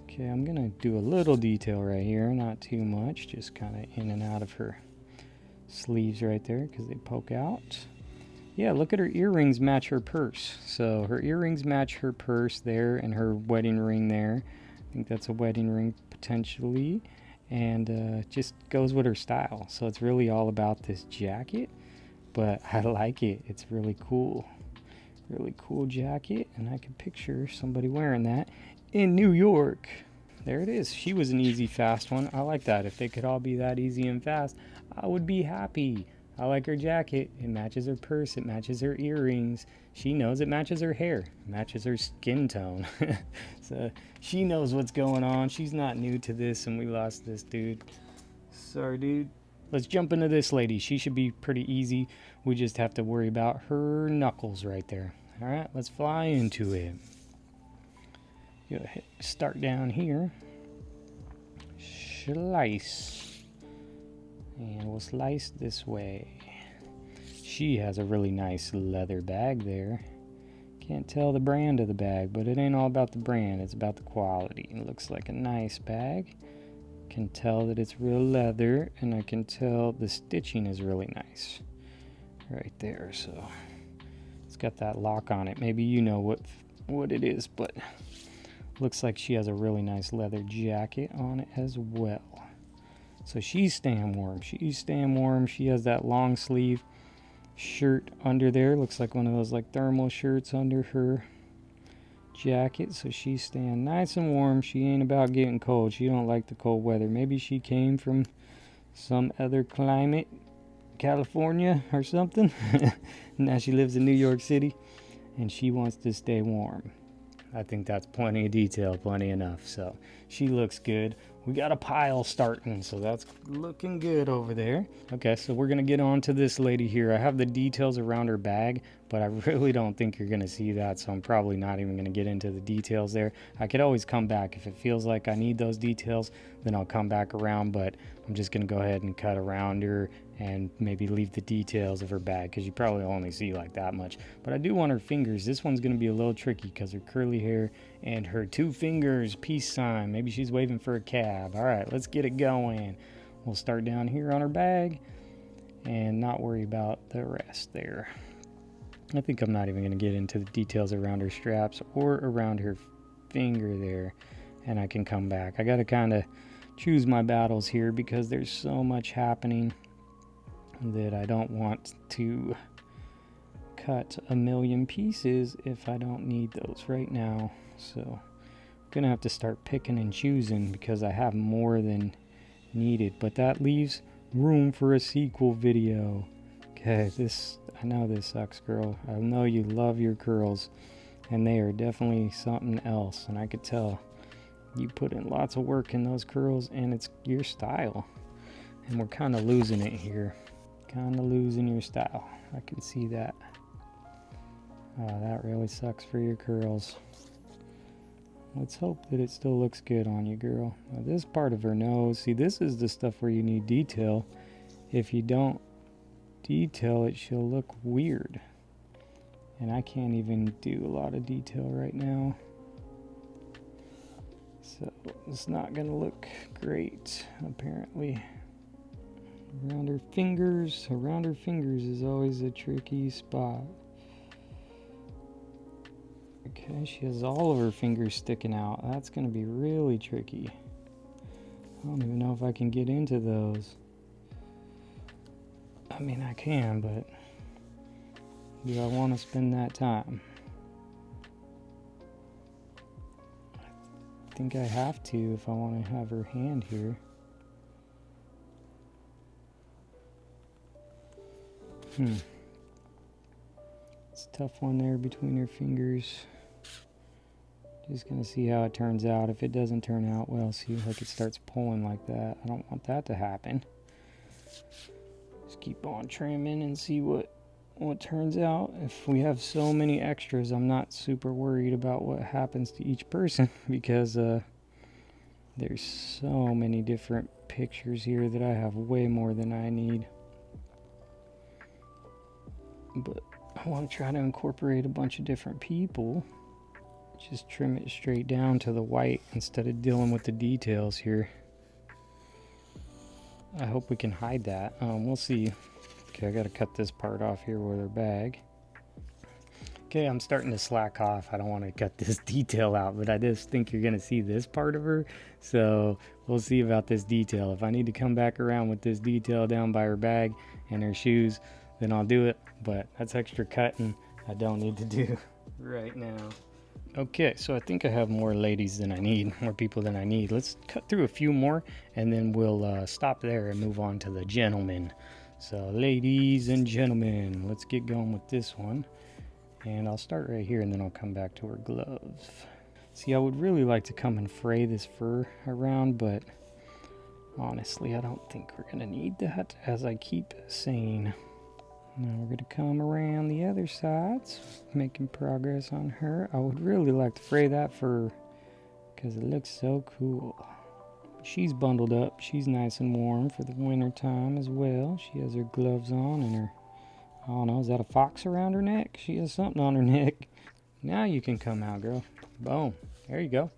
Okay, I'm gonna do a little detail right here, not too much, just kind of in and out of her sleeves right there because they poke out. Yeah, look at her earrings match her purse. So her earrings match her purse there and her wedding ring there. I think that's a wedding ring potentially. And just goes with her style. So it's really all about this jacket, but I like it. It's really cool. Really cool jacket, and I can picture somebody wearing that in New York. There it is. She was an easy, fast one. I like that. If they could all be that easy and fast, I would be happy. I like her jacket. It matches her purse. It matches her earrings. She knows it matches her hair. It matches her skin tone. So she knows what's going on. She's not new to this, and we lost this dude. Sorry, dude. Let's jump into this lady. She should be pretty easy. We just have to worry about her knuckles right there. All right, let's fly into it. You'll start down here. Slice. And we'll slice this way. She has a really nice leather bag there. Can't tell the brand of the bag, but it ain't all about the brand. It's about the quality. It looks like a nice bag. Can tell that it's real leather, and I can tell the stitching is really nice. Right there, so it's got that lock on it. Maybe you know what it is, but looks like she has a really nice leather jacket on it as well. So she's staying warm. She has that long sleeve shirt under there. Looks like one of those like thermal shirts under her jacket. So she's staying nice and warm. She ain't about getting cold. She don't like the cold weather. Maybe she came from some other climate, California or something. Now she lives in New York City and she wants to stay warm. I think that's plenty of detail, plenty enough. So she looks good. we got a pile starting, so that's looking good over there. Okay, so we're gonna get on to this lady here. I have the details around her bag, but I really don't think you're gonna see that, so I'm probably not even gonna get into the details there. I could always come back if it feels like I need those details, then I'll come back around, but I'm just gonna go ahead and cut around her and maybe leave the details of her bag, because you probably only see like that much. But I do want her fingers. This one's gonna be a little tricky because her curly hair and her 2 fingers, peace sign. Maybe she's waving for a cab. All right, let's get it going. We'll start down here on her bag and not worry about the rest there. I think I'm not even gonna get into the details around her straps or around her finger there, and I can come back. I gotta kind of choose my battles here because there's so much happening that I don't want to cut a million pieces if I don't need those right now. So I'm gonna have to start picking and choosing because I have more than needed, but that leaves room for a sequel video. Okay, I know this sucks, girl. I know you love your curls, and they are definitely something else, and I could tell you put in lots of work in those curls, and it's your style, and we're kind of losing it here. Kind of losing your style. I can see that. Oh, that really sucks for your curls. Let's hope that it still looks good on you, girl. Now this part of her nose, see, this is the stuff where you need detail. If you don't detail it, she'll look weird. And I can't even do a lot of detail right now. So it's not gonna look great, apparently. Around her fingers is always a tricky spot. Okay, she has all of her fingers sticking out. That's gonna be really tricky. I don't even know if I can get into those. I mean, I can, but do I want to spend that time? I think I have to if I want to have her hand here. It's a tough one there between her fingers. Just gonna see how it turns out. If it doesn't turn out well, see, like it starts pulling like that. I don't want that to happen. Just keep on trimming and see what turns out. If we have so many extras, I'm not super worried about what happens to each person because there's so many different pictures here that I have way more than I need. But I want to try to incorporate a bunch of different people. Just trim it straight down to the white instead of dealing with the details here. I hope we can hide that. We'll see. Okay, I gotta cut this part off here with her bag. Okay, I'm starting to slack off. I don't want to cut this detail out, but I just think you're gonna see this part of her. So we'll see about this detail. If I need to come back around with this detail down by her bag and her shoes, then I'll do it. But that's extra cutting I don't need to do right now. Okay, so I think I have more ladies than I need, more people than I need. Let's cut through a few more and then we'll stop there and move on to the gentlemen. So ladies and gentlemen, let's get going with this one. And I'll start right here and then I'll come back to her gloves. See, I would really like to come and fray this fur around, but honestly, I don't think we're gonna need that, as I keep saying. Now we're gonna come around the other sides, making progress on her. I would really like to fray that fur because it looks so cool. She's bundled up. She's nice and warm for the winter time as well. She has her gloves on and her, I don't know, is that a fox around her neck? She has something on her neck. Now you can come out, girl. Boom. There you go.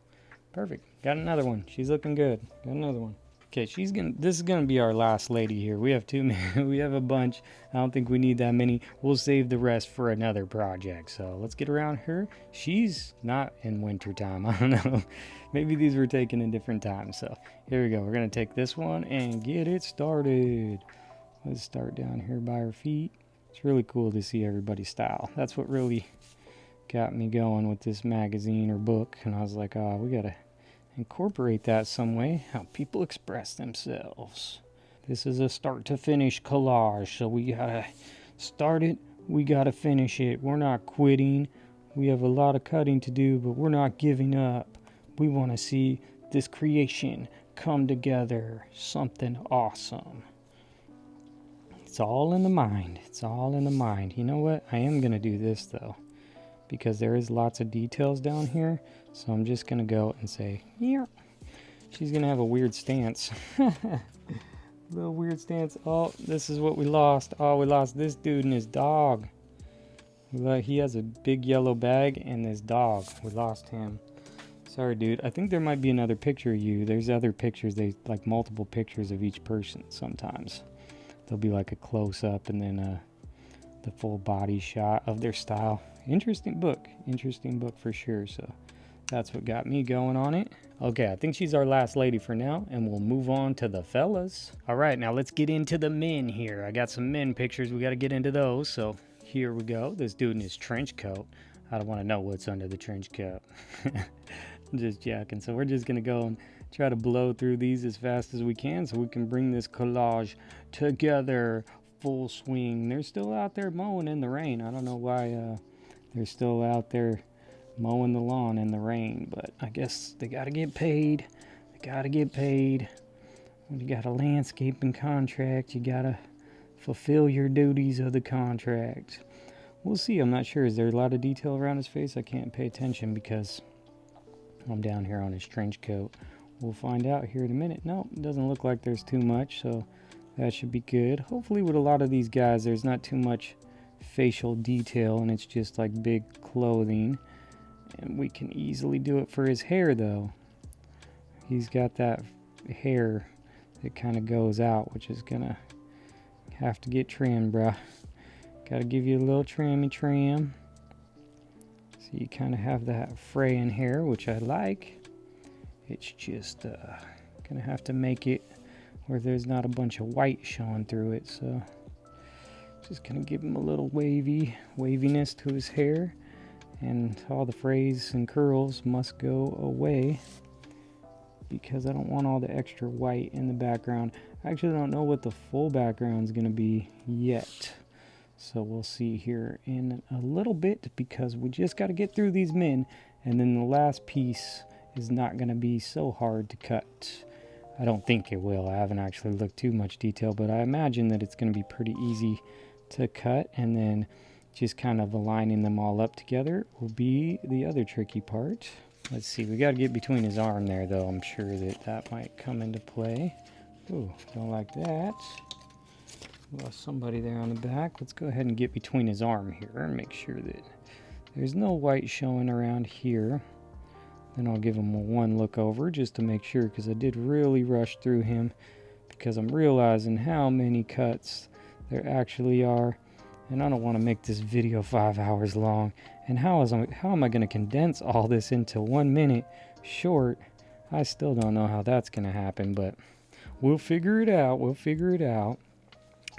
Perfect. Got another one. She's looking good. Got another one. Okay, this is gonna be our last lady here. We have too many. We have a bunch. I don't think we need that many. We'll save the rest for another project. So let's get around her. She's not in winter time. I don't know. Maybe these were taken in different times. So here we go. We're gonna take this one and get it started. Let's start down here by her feet. It's really cool to see everybody's style. That's what really got me going with this magazine or book. And I was like, oh, we gotta incorporate that some way, how people express themselves. This is a start to finish collage, so we gotta start it, we gotta finish it. We're not quitting. We have a lot of cutting to do, but we're not giving up. We want to see this creation come together. Something awesome. It's all in the mind. It's all in the mind. You know what? I am going to do this though, because there is lots of details down here. So I'm just going to go and say, yeah. She's going to have a weird stance. Little weird stance. Oh, this is what we lost. Oh, we lost this dude and his dog. He has a big yellow bag and this dog. We lost him. Sorry, dude. I think there might be another picture of you. There's other pictures. They like multiple pictures of each person sometimes. There'll be like a close-up and then the full body shot of their style. Interesting book for sure. So that's what got me going on it. Okay, I think she's our last lady for now, and we'll move on to the fellas. All right, now let's get into the men here. I got some men pictures. We got to get into those. So here we go. This dude in his trench coat. I don't want to know what's under the trench coat. I'm just joking. So we're just going to go and try to blow through these as fast as we can so we can bring this collage together full swing. They're still out there mowing in the rain. I don't know why they're still out there mowing the lawn in the rain, but I guess they got to get paid. When you got a landscaping contract, you got to fulfill your duties of the contract. We'll see. I'm not sure. Is there a lot of detail around his face? I can't pay attention because I'm down here on his trench coat. We'll find out here in a minute. Nope, it doesn't look like there's too much, so that should be good. Hopefully with a lot of these guys, there's not too much facial detail and it's just like big clothing. And we can easily do it for his hair, though. He's got that hair that kind of goes out, which is going to have to get trimmed, bruh. Got to give you a little trim. So you kind of have that fraying hair, which I like. It's just going to have to make it where there's not a bunch of white showing through it. So just going to give him a little waviness to his hair. And all the frays and curls must go away because I don't want all the extra white in the background. I actually don't know what the full background is going to be yet. So we'll see here in a little bit because we just got to get through these men. And then the last piece is not going to be so hard to cut. I don't think it will. I haven't actually looked too much detail, but I imagine that it's going to be pretty easy to cut. And then just kind of aligning them all up together will be the other tricky part. Let's see, we got to get between his arm there, though. I'm sure that might come into play. Ooh, don't like that. Lost somebody there on the back. Let's go ahead and get between his arm here and make sure that there's no white showing around here. Then I'll give him one look over just to make sure, because I did really rush through him because I'm realizing how many cuts there actually are. And I don't want to make this video 5 hours long. And how am I going to condense all this into 1 minute short? I still don't know how that's going to happen, but we'll figure it out.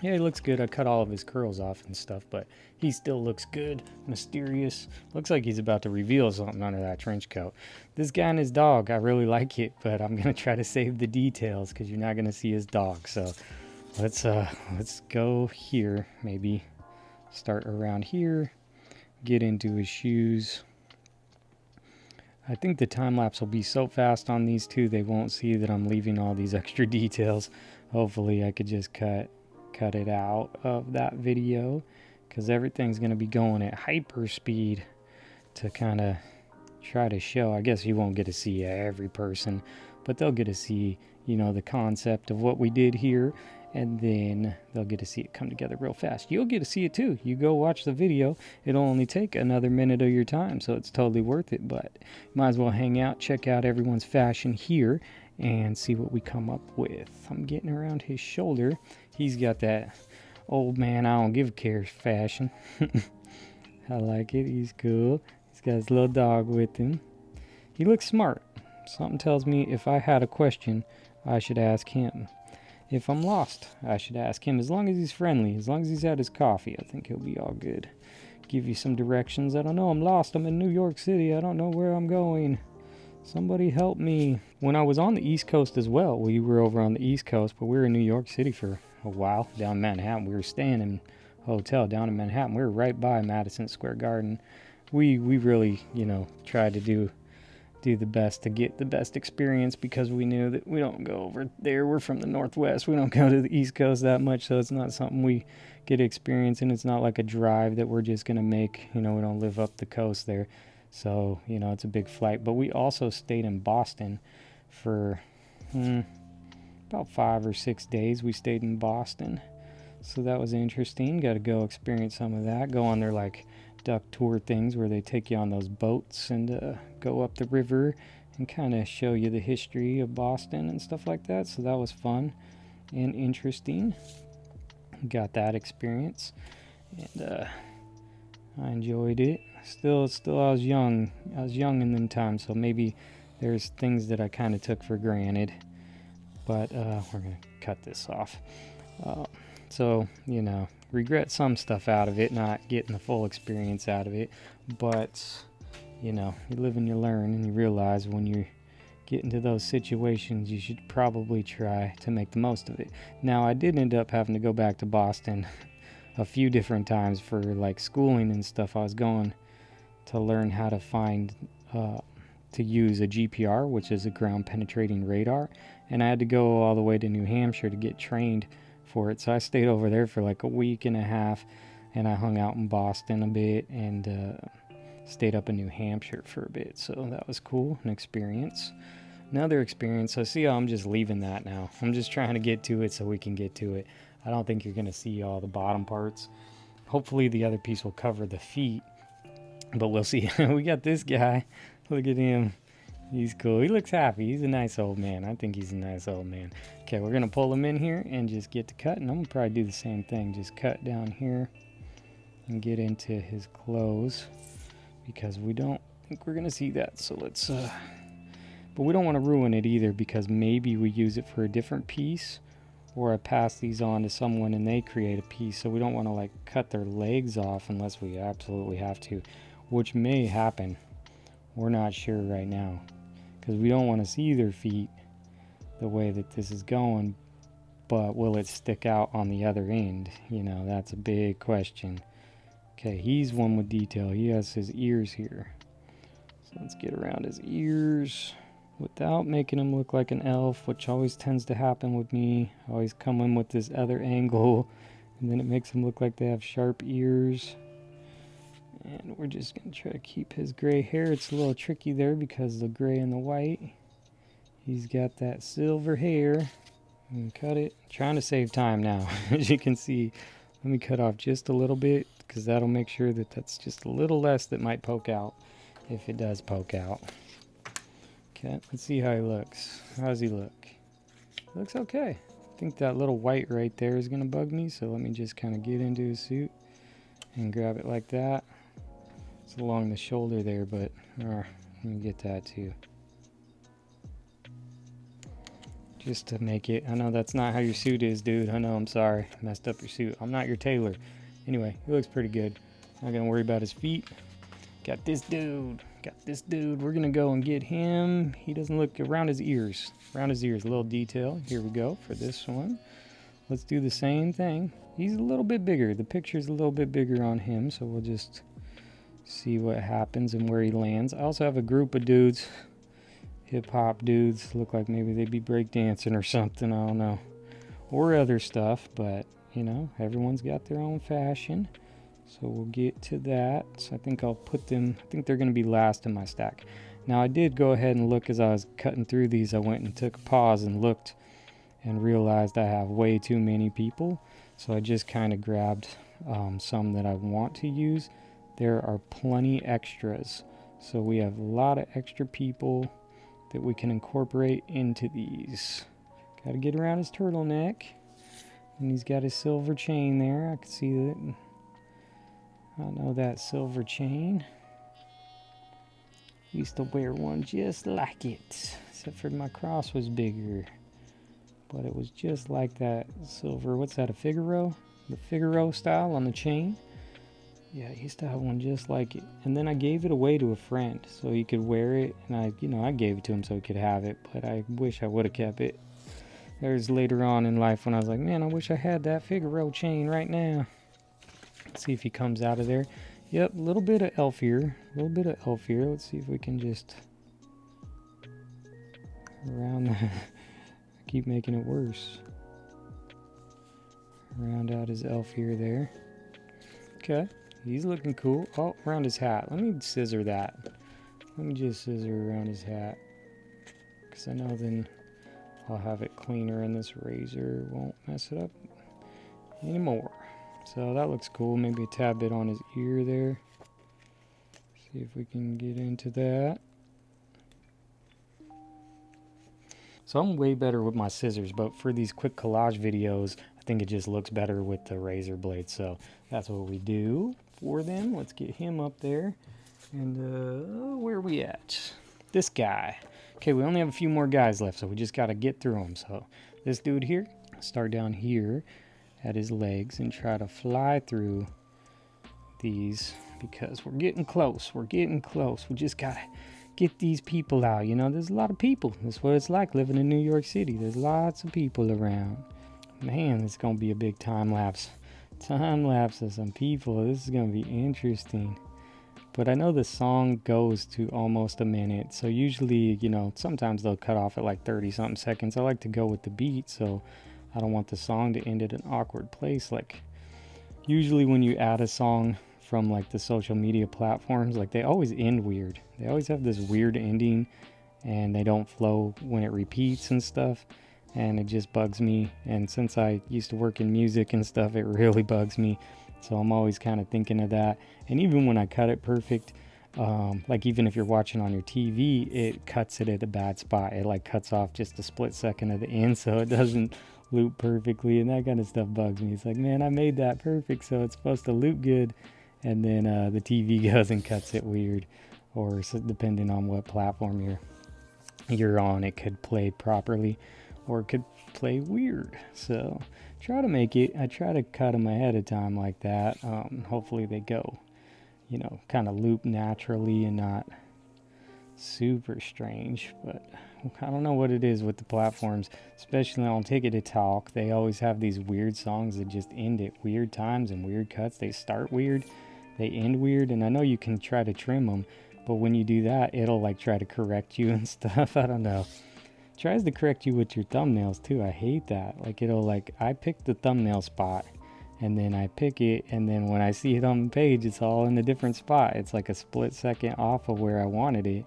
Yeah, he looks good. I cut all of his curls off and stuff, but he still looks good, mysterious. Looks like he's about to reveal something under that trench coat. This guy and his dog, I really like it, but I'm going to try to save the details because you're not going to see his dog. So let's go here, maybe start around here, get into his shoes. I think the time lapse will be so fast on these two, they won't see that I'm leaving all these extra details. Hopefully I could just cut it out of that video because everything's going to be going at hyper speed to kind of try to show. I guess you won't get to see every person, but they'll get to see, you know, the concept of what we did here, and then they'll get to see it come together real fast. You'll get to see it too. You go watch the video. It'll only take another minute of your time, so it's totally worth it, but might as well hang out, check out everyone's fashion here, and see what we come up with. I'm getting around his shoulder. He's got that old man I don't give a care fashion. I like it. He's cool. He's got his little dog with him. He looks smart. Something tells me if I had a question, I should ask him. If I'm lost, I should ask him. As long as he's friendly, as long as he's had his coffee, I think he'll be all good. Give you some directions. I don't know. I'm lost. I'm in New York City. I don't know where I'm going. Somebody help me. When I was on the East Coast as well, we were over on the East Coast, but we were in New York City for a while, down in Manhattan. We were staying in a hotel down in Manhattan. We were right by Madison Square Garden. We really, you know, tried to do do the best to get the best experience, because we knew that we don't go over there. We're from the Northwest. We don't go to the East Coast that much, so it's not something we get experience, and it's not like a drive that we're just going to make. We don't live up the coast there. So, it's a big flight. But we also stayed in Boston for about 5 or 6 days. We stayed in Boston. So that was interesting. Got to go experience some of that. Go on their like duck tour things where they take you on those boats and go up the river and kind of show you the history of Boston and stuff like that. So that was fun and interesting. Got that experience, and I enjoyed it. Still I was young in them times, so maybe there's things that I kind of took for granted, but we're gonna cut this off. So regret some stuff out of it, not getting the full experience out of it, but you live and you learn, and you realize when you get into those situations, you should probably try to make the most of it. Now, I did end up having to go back to Boston a few different times for like schooling and stuff. I was going to learn how to to use a GPR, which is a ground penetrating radar, and I had to go all the way to New Hampshire to get trained for it. So I stayed over there for like a week and a half, and I hung out in Boston a bit, and stayed up in New Hampshire for a bit. So that was cool, an experience. Another experience. So see how I'm just leaving that now. I'm just trying to get to it so we can get to it. I don't think you're going to see all the bottom parts. Hopefully the other piece will cover the feet, but we'll see. We got this guy. Look at him. He's cool. He looks happy. He's a nice old man. I think he's a nice old man. Okay, we're going to pull him in here and just get to cutting. I'm going to probably do the same thing. Just cut down here and get into his clothes, because we don't think we're going to see that. So let's, but we don't want to ruin it either, because maybe we use it for a different piece, or I pass these on to someone and they create a piece. So we don't want to like cut their legs off unless we absolutely have to, which may happen. We're not sure right now, because we don't want to see their feet the way that this is going, but will it stick out on the other end? That's a big question. Okay, he's one with detail. He has his ears here. So let's get around his ears without making him look like an elf, which always tends to happen with me. I always come in with this other angle, and then it makes him look like they have sharp ears. And we're just going to try to keep his gray hair. It's a little tricky there because of the gray and the white. He's got that silver hair. And cut it. Trying to save time now. As you can see, let me cut off just a little bit, because that'll make sure that that's just a little less that might poke out, if it does poke out. Okay, let's see how he looks. How does he look? Looks okay. I think that little white right there is going to bug me, so let me just kind of get into his suit and grab it like that. It's along the shoulder there, but let me get that too. Just to make it. I know that's not how your suit is, dude. I know, I'm sorry. Messed up your suit. I'm not your tailor. Anyway, he looks pretty good. Not gonna worry about his feet. Got this dude. We're gonna go and get him. He doesn't look around his ears. Around his ears, a little detail. Here we go for this one. Let's do the same thing. He's a little bit bigger. The picture's a little bit bigger on him, so we'll just see what happens and where he lands. I also have a group of dudes, hip-hop dudes. Look like maybe they'd be breakdancing or something, I don't know. Or other stuff, but, everyone's got their own fashion. So we'll get to that. So I think I'll put them, I think they're going to be last in my stack. Now I did go ahead and look as I was cutting through these. I went and took a pause and looked and realized I have way too many people. So I just kind of grabbed some that I want to use. There are plenty extras. So we have a lot of extra people that we can incorporate into these. Got to get around his turtleneck. And he's got his silver chain there. I can see that. I know that silver chain. Used to wear one just like it. Except for my cross was bigger. But it was just like that silver. What's that, a Figaro? The Figaro style on the chain. Yeah, I used to have one just like it. And then I gave it away to a friend so he could wear it. And I gave it to him so he could have it. But I wish I would have kept it. There's later on in life when I was like, man, I wish I had that Figaro chain right now. Let's see if he comes out of there. Yep, a little bit of elf here. Let's see if we can just around the I keep making it worse. Round out his elf ear there. Okay, he's looking cool. Oh, around his hat. Let me scissor that. Let me just scissor around his hat, because I know then I'll have it cleaner and this razor won't mess it up anymore. So that looks cool. Maybe a tad bit on his ear there. See if we can get into that. So I'm way better with my scissors, but for these quick collage videos, I think it just looks better with the razor blade. So that's what we do for them. Let's get him up there. And where are we at? This guy. Okay, we only have a few more guys left, so we just got to get through them. So this dude here, start down here at his legs and try to fly through these, because we're getting close. We're getting close. We just got to get these people out. You know, there's a lot of people. That's what it's like living in New York City. There's lots of people around. Man, it's going to be a big time lapse. Time lapse of some people. This is going to be interesting. But I know the song goes to almost a minute. So usually, you know, sometimes they'll cut off at like 30-something seconds. I like to go with the beat, so I don't want the song to end at an awkward place. Like, usually when you add a song from like the social media platforms, like they always end weird. They always have this weird ending, and they don't flow when it repeats and stuff. And it just bugs me. And since I used to work in music and stuff, it really bugs me. So I'm always kind of thinking of that. And even when I cut it perfect, like even if you're watching on your TV, it cuts it at a bad spot. It like cuts off just a split second of the end, so it doesn't loop perfectly, and that kind of stuff bugs me. It's like, man, I made that perfect, so it's supposed to loop good, and then the TV goes and cuts it weird. Or so depending on what platform you're on, it could play properly, or it could play weird. So try to make it. I try to cut them ahead of time like that. Hopefully they go, you know, kind of loop naturally and not super strange. But I don't know what it is with the platforms, especially on Ticket to Talk. They always have these weird songs that just end at weird times and weird cuts. They start weird, they end weird, and I know you can try to trim them, but when you do that, it'll like try to correct you and stuff. I don't know. Tries to correct you with your thumbnails too. I hate that. Like, it'll like, I pick the thumbnail spot and then I pick it, and then when I see it on the page, it's all in a different spot. It's like a split second off of where I wanted it,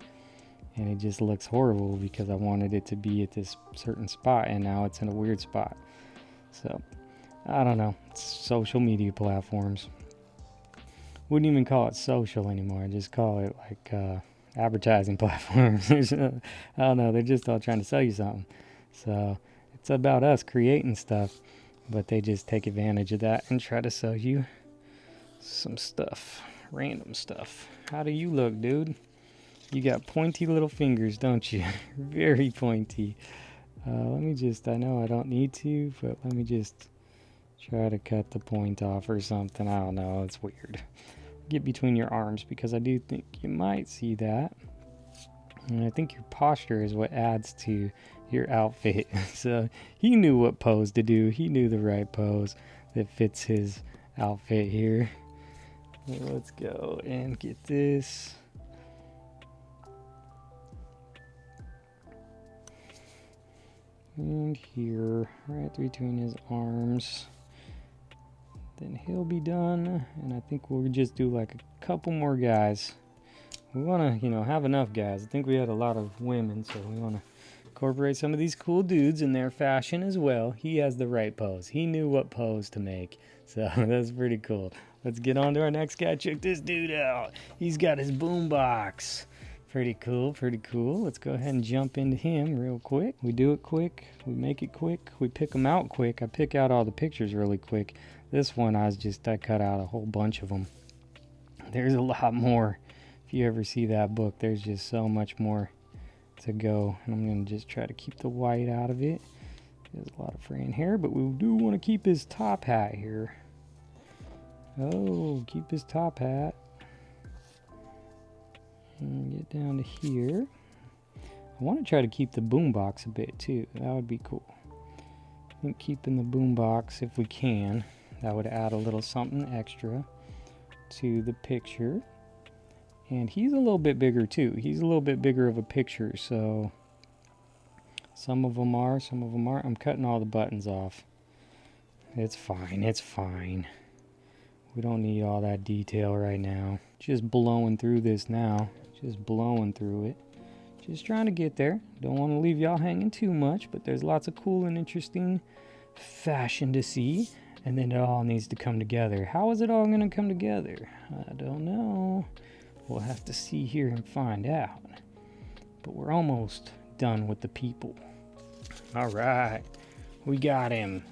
and it just looks horrible because I wanted it to be at this certain spot, and now it's in a weird spot. So I don't know. It's social media platforms. Wouldn't even call it social anymore. I just call it like advertising platforms. I don't know. They're just all trying to sell you something. So it's about us creating stuff, but they just take advantage of that and try to sell you some stuff, random stuff. How do you look, dude? You got pointy little fingers, don't you? Very pointy. Let me just, I know I don't need to, but let me just try to cut the point off or something. I don't know. It's weird. Get between your arms, because I do think you might see that. And I think your posture is what adds to your outfit. So he knew what pose to do. He knew the right pose that fits his outfit here. Let's go and get this. And here, right between his arms. Then he'll be done, and I think we'll just do like a couple more guys. We want to, you know, have enough guys. I think we had a lot of women, so we want to incorporate some of these cool dudes in their fashion as well. He has the right pose. He knew what pose to make, so that's pretty cool. Let's get on to our next guy. Check this dude out. He's got his boombox. Pretty cool, pretty cool. Let's go ahead and jump into him real quick. We do it quick. We make it quick. We pick them out quick. I pick out all the pictures really quick. This one, I cut out a whole bunch of them. There's a lot more. If you ever see that book, there's just so much more to go. And I'm going to just try to keep the white out of it. There's a lot of fraying hair, but we do want to keep his top hat here. Oh, keep his top hat. And get down to here. I want to try to keep the boombox a bit too. That would be cool. I think keeping the boombox, if we can, that would add a little something extra to the picture. And he's a little bit bigger too. He's a little bit bigger of a picture, so Some of them are, some of them aren't. I'm cutting all the buttons off. It's fine, it's fine. We don't need all that detail right now. Just blowing through this now. Just blowing through it. Just trying to get there. Don't want to leave y'all hanging too much, but there's lots of cool and interesting fashion to see. And then it all needs to come together. How is it all going to come together? I don't know. We'll have to see here and find out. But we're almost done with the people. All right. We got him.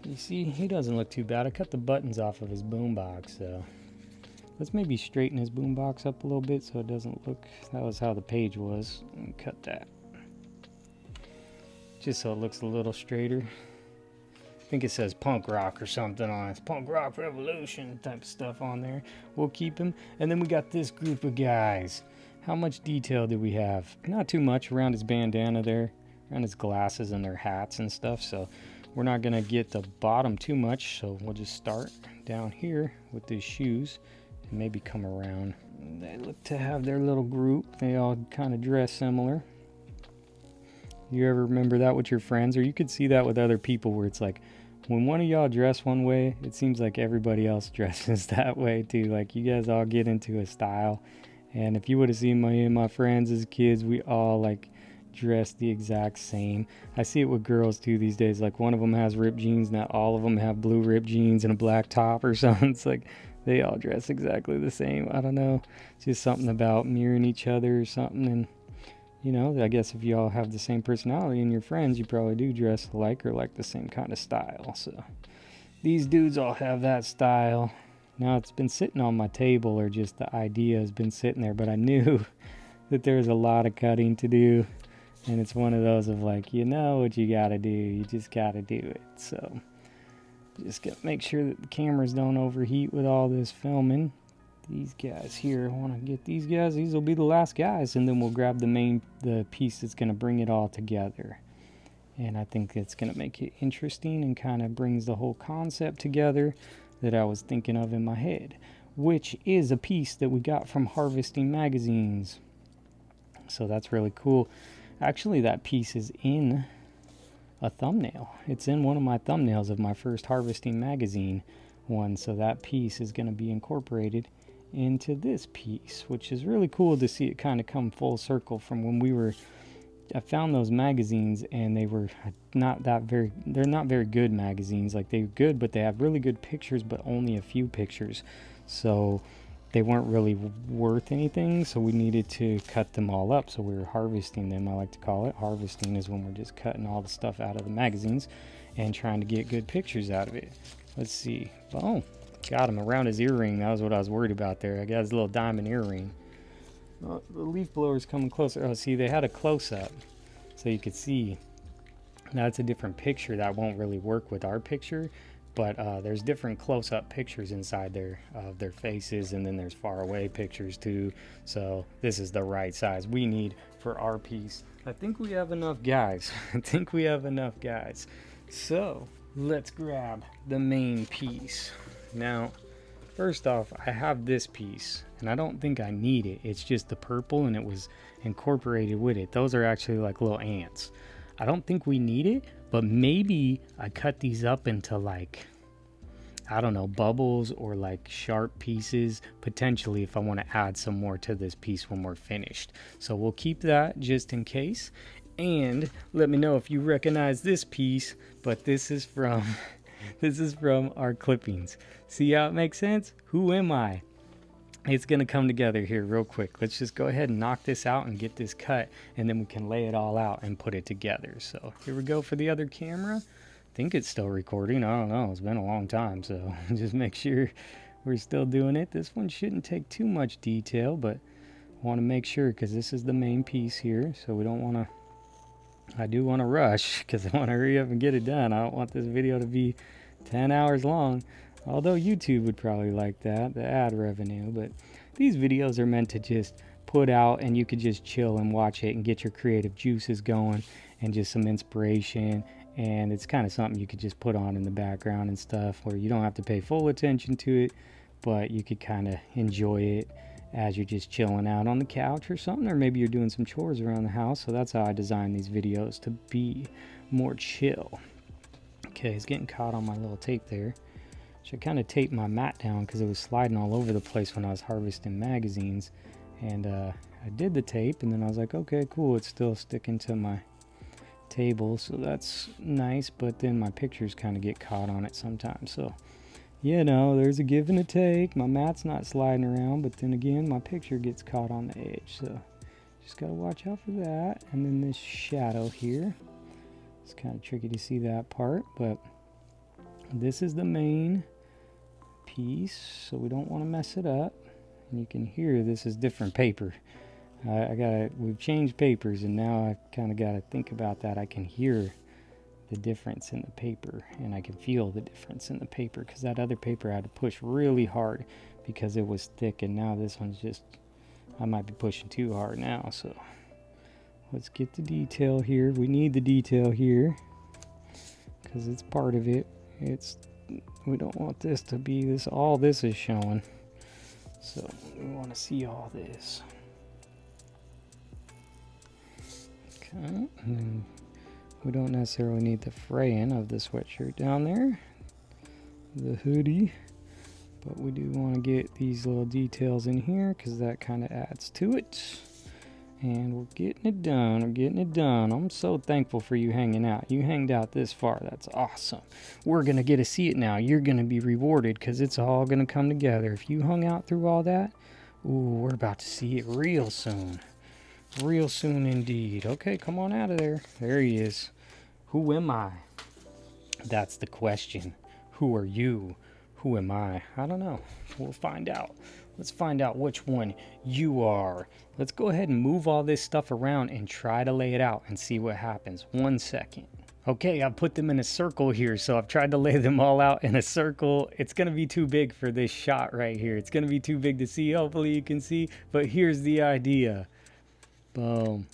You see, he doesn't look too bad. I cut the buttons off of his boombox, so let's maybe straighten his boombox up a little bit so it doesn't look, that was how the page was. And cut that. Just so it looks a little straighter. I think it says punk rock or something on it. It's punk rock revolution type of stuff on there. We'll keep him. And then we got this group of guys. How much detail do we have? Not too much around his bandana there, around his glasses and their hats and stuff. So we're not going to get the bottom too much. So we'll just start down here with these shoes and maybe come around. They look to have their little group. They all kind of dress similar. You ever remember that with your friends? Or you could see that with other people where it's like, when one of y'all dress one way, it seems like everybody else dresses that way too. Like you guys all get into a style. And if you would have seen me and my friends as kids, we all like dress the exact same. I see it with girls too these days. Like one of them has ripped jeans, not all of them have blue ripped jeans and a black top or something. It's like they all dress exactly the same. I don't know. It's just something about mirroring each other or something. And you know, I guess if you all have the same personality and your friends, you probably do dress alike or like the same kind of style. So these dudes all have that style. Now it's been sitting on my table, or just the idea has been sitting there, but I knew that there's a lot of cutting to do. And it's one of those of like, you know what you gotta do. You just gotta do it. So just gotta make sure that the cameras don't overheat with all this filming. These guys here, I want to get these guys. These will be the last guys, and then we'll grab the piece that's going to bring it all together. And I think it's going to make it interesting and kind of brings the whole concept together that I was thinking of in my head, which is a piece that we got from Harvesting Magazines. So that's really cool. Actually, that piece is in a thumbnail. It's in one of my thumbnails of my first Harvesting Magazine one. So that piece is going to be incorporated into this piece, which is really cool to see it kind of come full circle from when I found those magazines, and they were they're not very good magazines. Like they're good, but they have really good pictures, but only a few pictures. So they weren't really worth anything. So we needed to cut them all up. So we were harvesting them. I like to call it harvesting is when we're just cutting all the stuff out of the magazines and trying to get good pictures out of it. Let's see. Oh, got him around his earring. That was what I was worried about there. I got his little diamond earring. Oh, the leaf blower's coming closer. Oh, see, they had a close-up so you could see. Now it's a different picture that won't really work with our picture, but there's different close-up pictures inside there of their faces, and then there's far-away pictures too. So this is the right size we need for our piece. I think we have enough guys. So let's grab the main piece. Now, first off, I have this piece, and I don't think I need it. It's just the purple, and it was incorporated with it. Those are actually like little ants. I don't think we need it, but maybe I cut these up into like, I don't know, bubbles or like sharp pieces, potentially if I want to add some more to this piece when we're finished. So we'll keep that just in case. And let me know if you recognize this piece, but this is from our clippings. See how it makes sense? Who am I? It's gonna come together here real quick. Let's just go ahead and knock this out and get this cut, and then we can lay it all out and put it together. So here we go for the other camera. I think it's still recording. I don't know. It's been a long time, so just make sure we're still doing it. This one shouldn't take too much detail, but I want to make sure because this is the main piece here, so we don't want to. I do want to rush because I want to hurry up and get it done. I don't want this video to be 10 hours long, although YouTube would probably like that, the ad revenue. But these videos are meant to just put out, and you could just chill and watch it and get your creative juices going and just some inspiration. And it's kind of something you could just put on in the background and stuff, where you don't have to pay full attention to it, but you could kind of enjoy it as you're just chilling out on the couch or something, or maybe you're doing some chores around the house. So that's how I design these videos, to be more chill. Okay, it's getting caught on my little tape there. So I kind of taped my mat down because it was sliding all over the place when I was harvesting magazines. And I did the tape, and then I was like, okay, cool, it's still sticking to my table, so that's nice, but then my pictures kind of get caught on it sometimes. So, you know, there's a give and a take. My mat's not sliding around, but then again, my picture gets caught on the edge, so just gotta watch out for that. And then this shadow here, it's kind of tricky to see that part, but this is the main piece, so we don't want to mess it up. And you can hear this is different paper. We've changed papers, and now I kind of got to think about that. I can hear the difference in the paper, and I can feel the difference in the paper, because that other paper I had to push really hard because it was thick, and now this one's just, I might be pushing too hard now. So let's get the detail here. We need the detail here because it's part of it. We don't want this to be this, all this is showing. So we want to see all this. Okay, and then we don't necessarily need the fraying of the sweatshirt down there, the hoodie, but we do want to get these little details in here because that kind of adds to it. And we're getting it done. We're getting it done. I'm so thankful for you hanging out. You hanged out this far. That's awesome. We're going to get to see it now. You're going to be rewarded because it's all going to come together. If you hung out through all that, ooh, we're about to see it real soon. Real soon indeed. Okay, come on out of there. There he is. Who am I? That's the question. Who are you? Who am I? I don't know. We'll find out. Let's find out which one you are. Let's go ahead and move all this stuff around and try to lay it out and see what happens. 1 second. Okay, I've put them in a circle here, so I've tried to lay them all out in a circle. It's going to be too big for this shot right here. It's going to be too big to see. Hopefully you can see, but here's the idea. Boom.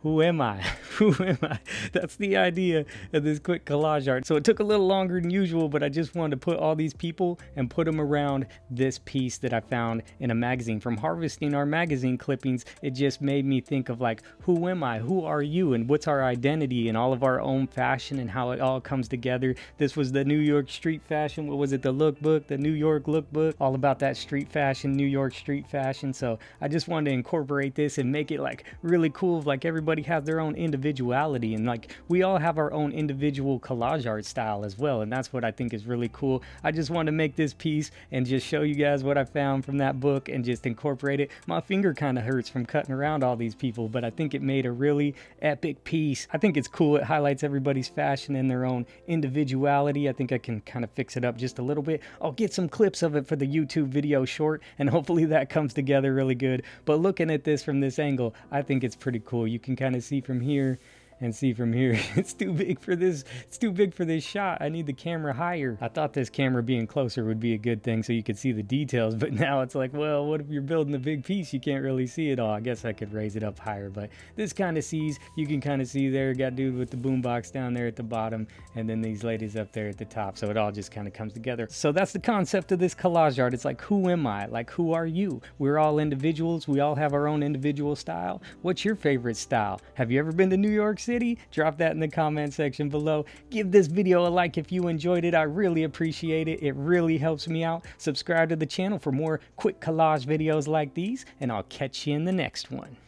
Who am I? Who am I? That's the idea of this quick collage art. So it took a little longer than usual, but I just wanted to put all these people and put them around this piece that I found in a magazine. From harvesting our magazine clippings, it just made me think of like, who am I? Who are you? And what's our identity and all of our own fashion and how it all comes together. This was the New York street fashion. What was it? The lookbook, the New York lookbook, all about that street fashion, New York street fashion. So I just wanted to incorporate this and make it like really cool. Like everybody has their own individuality, and like we all have our own individual collage art style as well, and that's what I think is really cool. I just wanted to make this piece and just show you guys what I found from that book and just incorporate it. My finger kind of hurts from cutting around all these people, but I think it made a really epic piece. I think it's cool. It highlights everybody's fashion and their own individuality. I think I can kind of fix it up just a little bit. I'll get some clips of it for the YouTube video short, and hopefully that comes together really good. But looking at this from this angle, I think it's pretty cool. You can kind of see from here and see from here. It's too big for this. It's too big for this shot. I need the camera higher. I thought this camera being closer would be a good thing so you could see the details, but now it's like, well, what if you're building a big piece? You can't really see it all. I guess I could raise it up higher, but this kind of sees, you can kind of see there, got dude with the boombox down there at the bottom, and then these ladies up there at the top. So it all just kind of comes together. So that's the concept of this collage art. It's like, who am I? Like, who are you? We're all individuals. We all have our own individual style. What's your favorite style? Have you ever been to New York City? Drop that in the comment section below. Give this video a like if you enjoyed it. I really appreciate it. It really helps me out. Subscribe to the channel for more quick collage videos like these, and I'll catch you in the next one.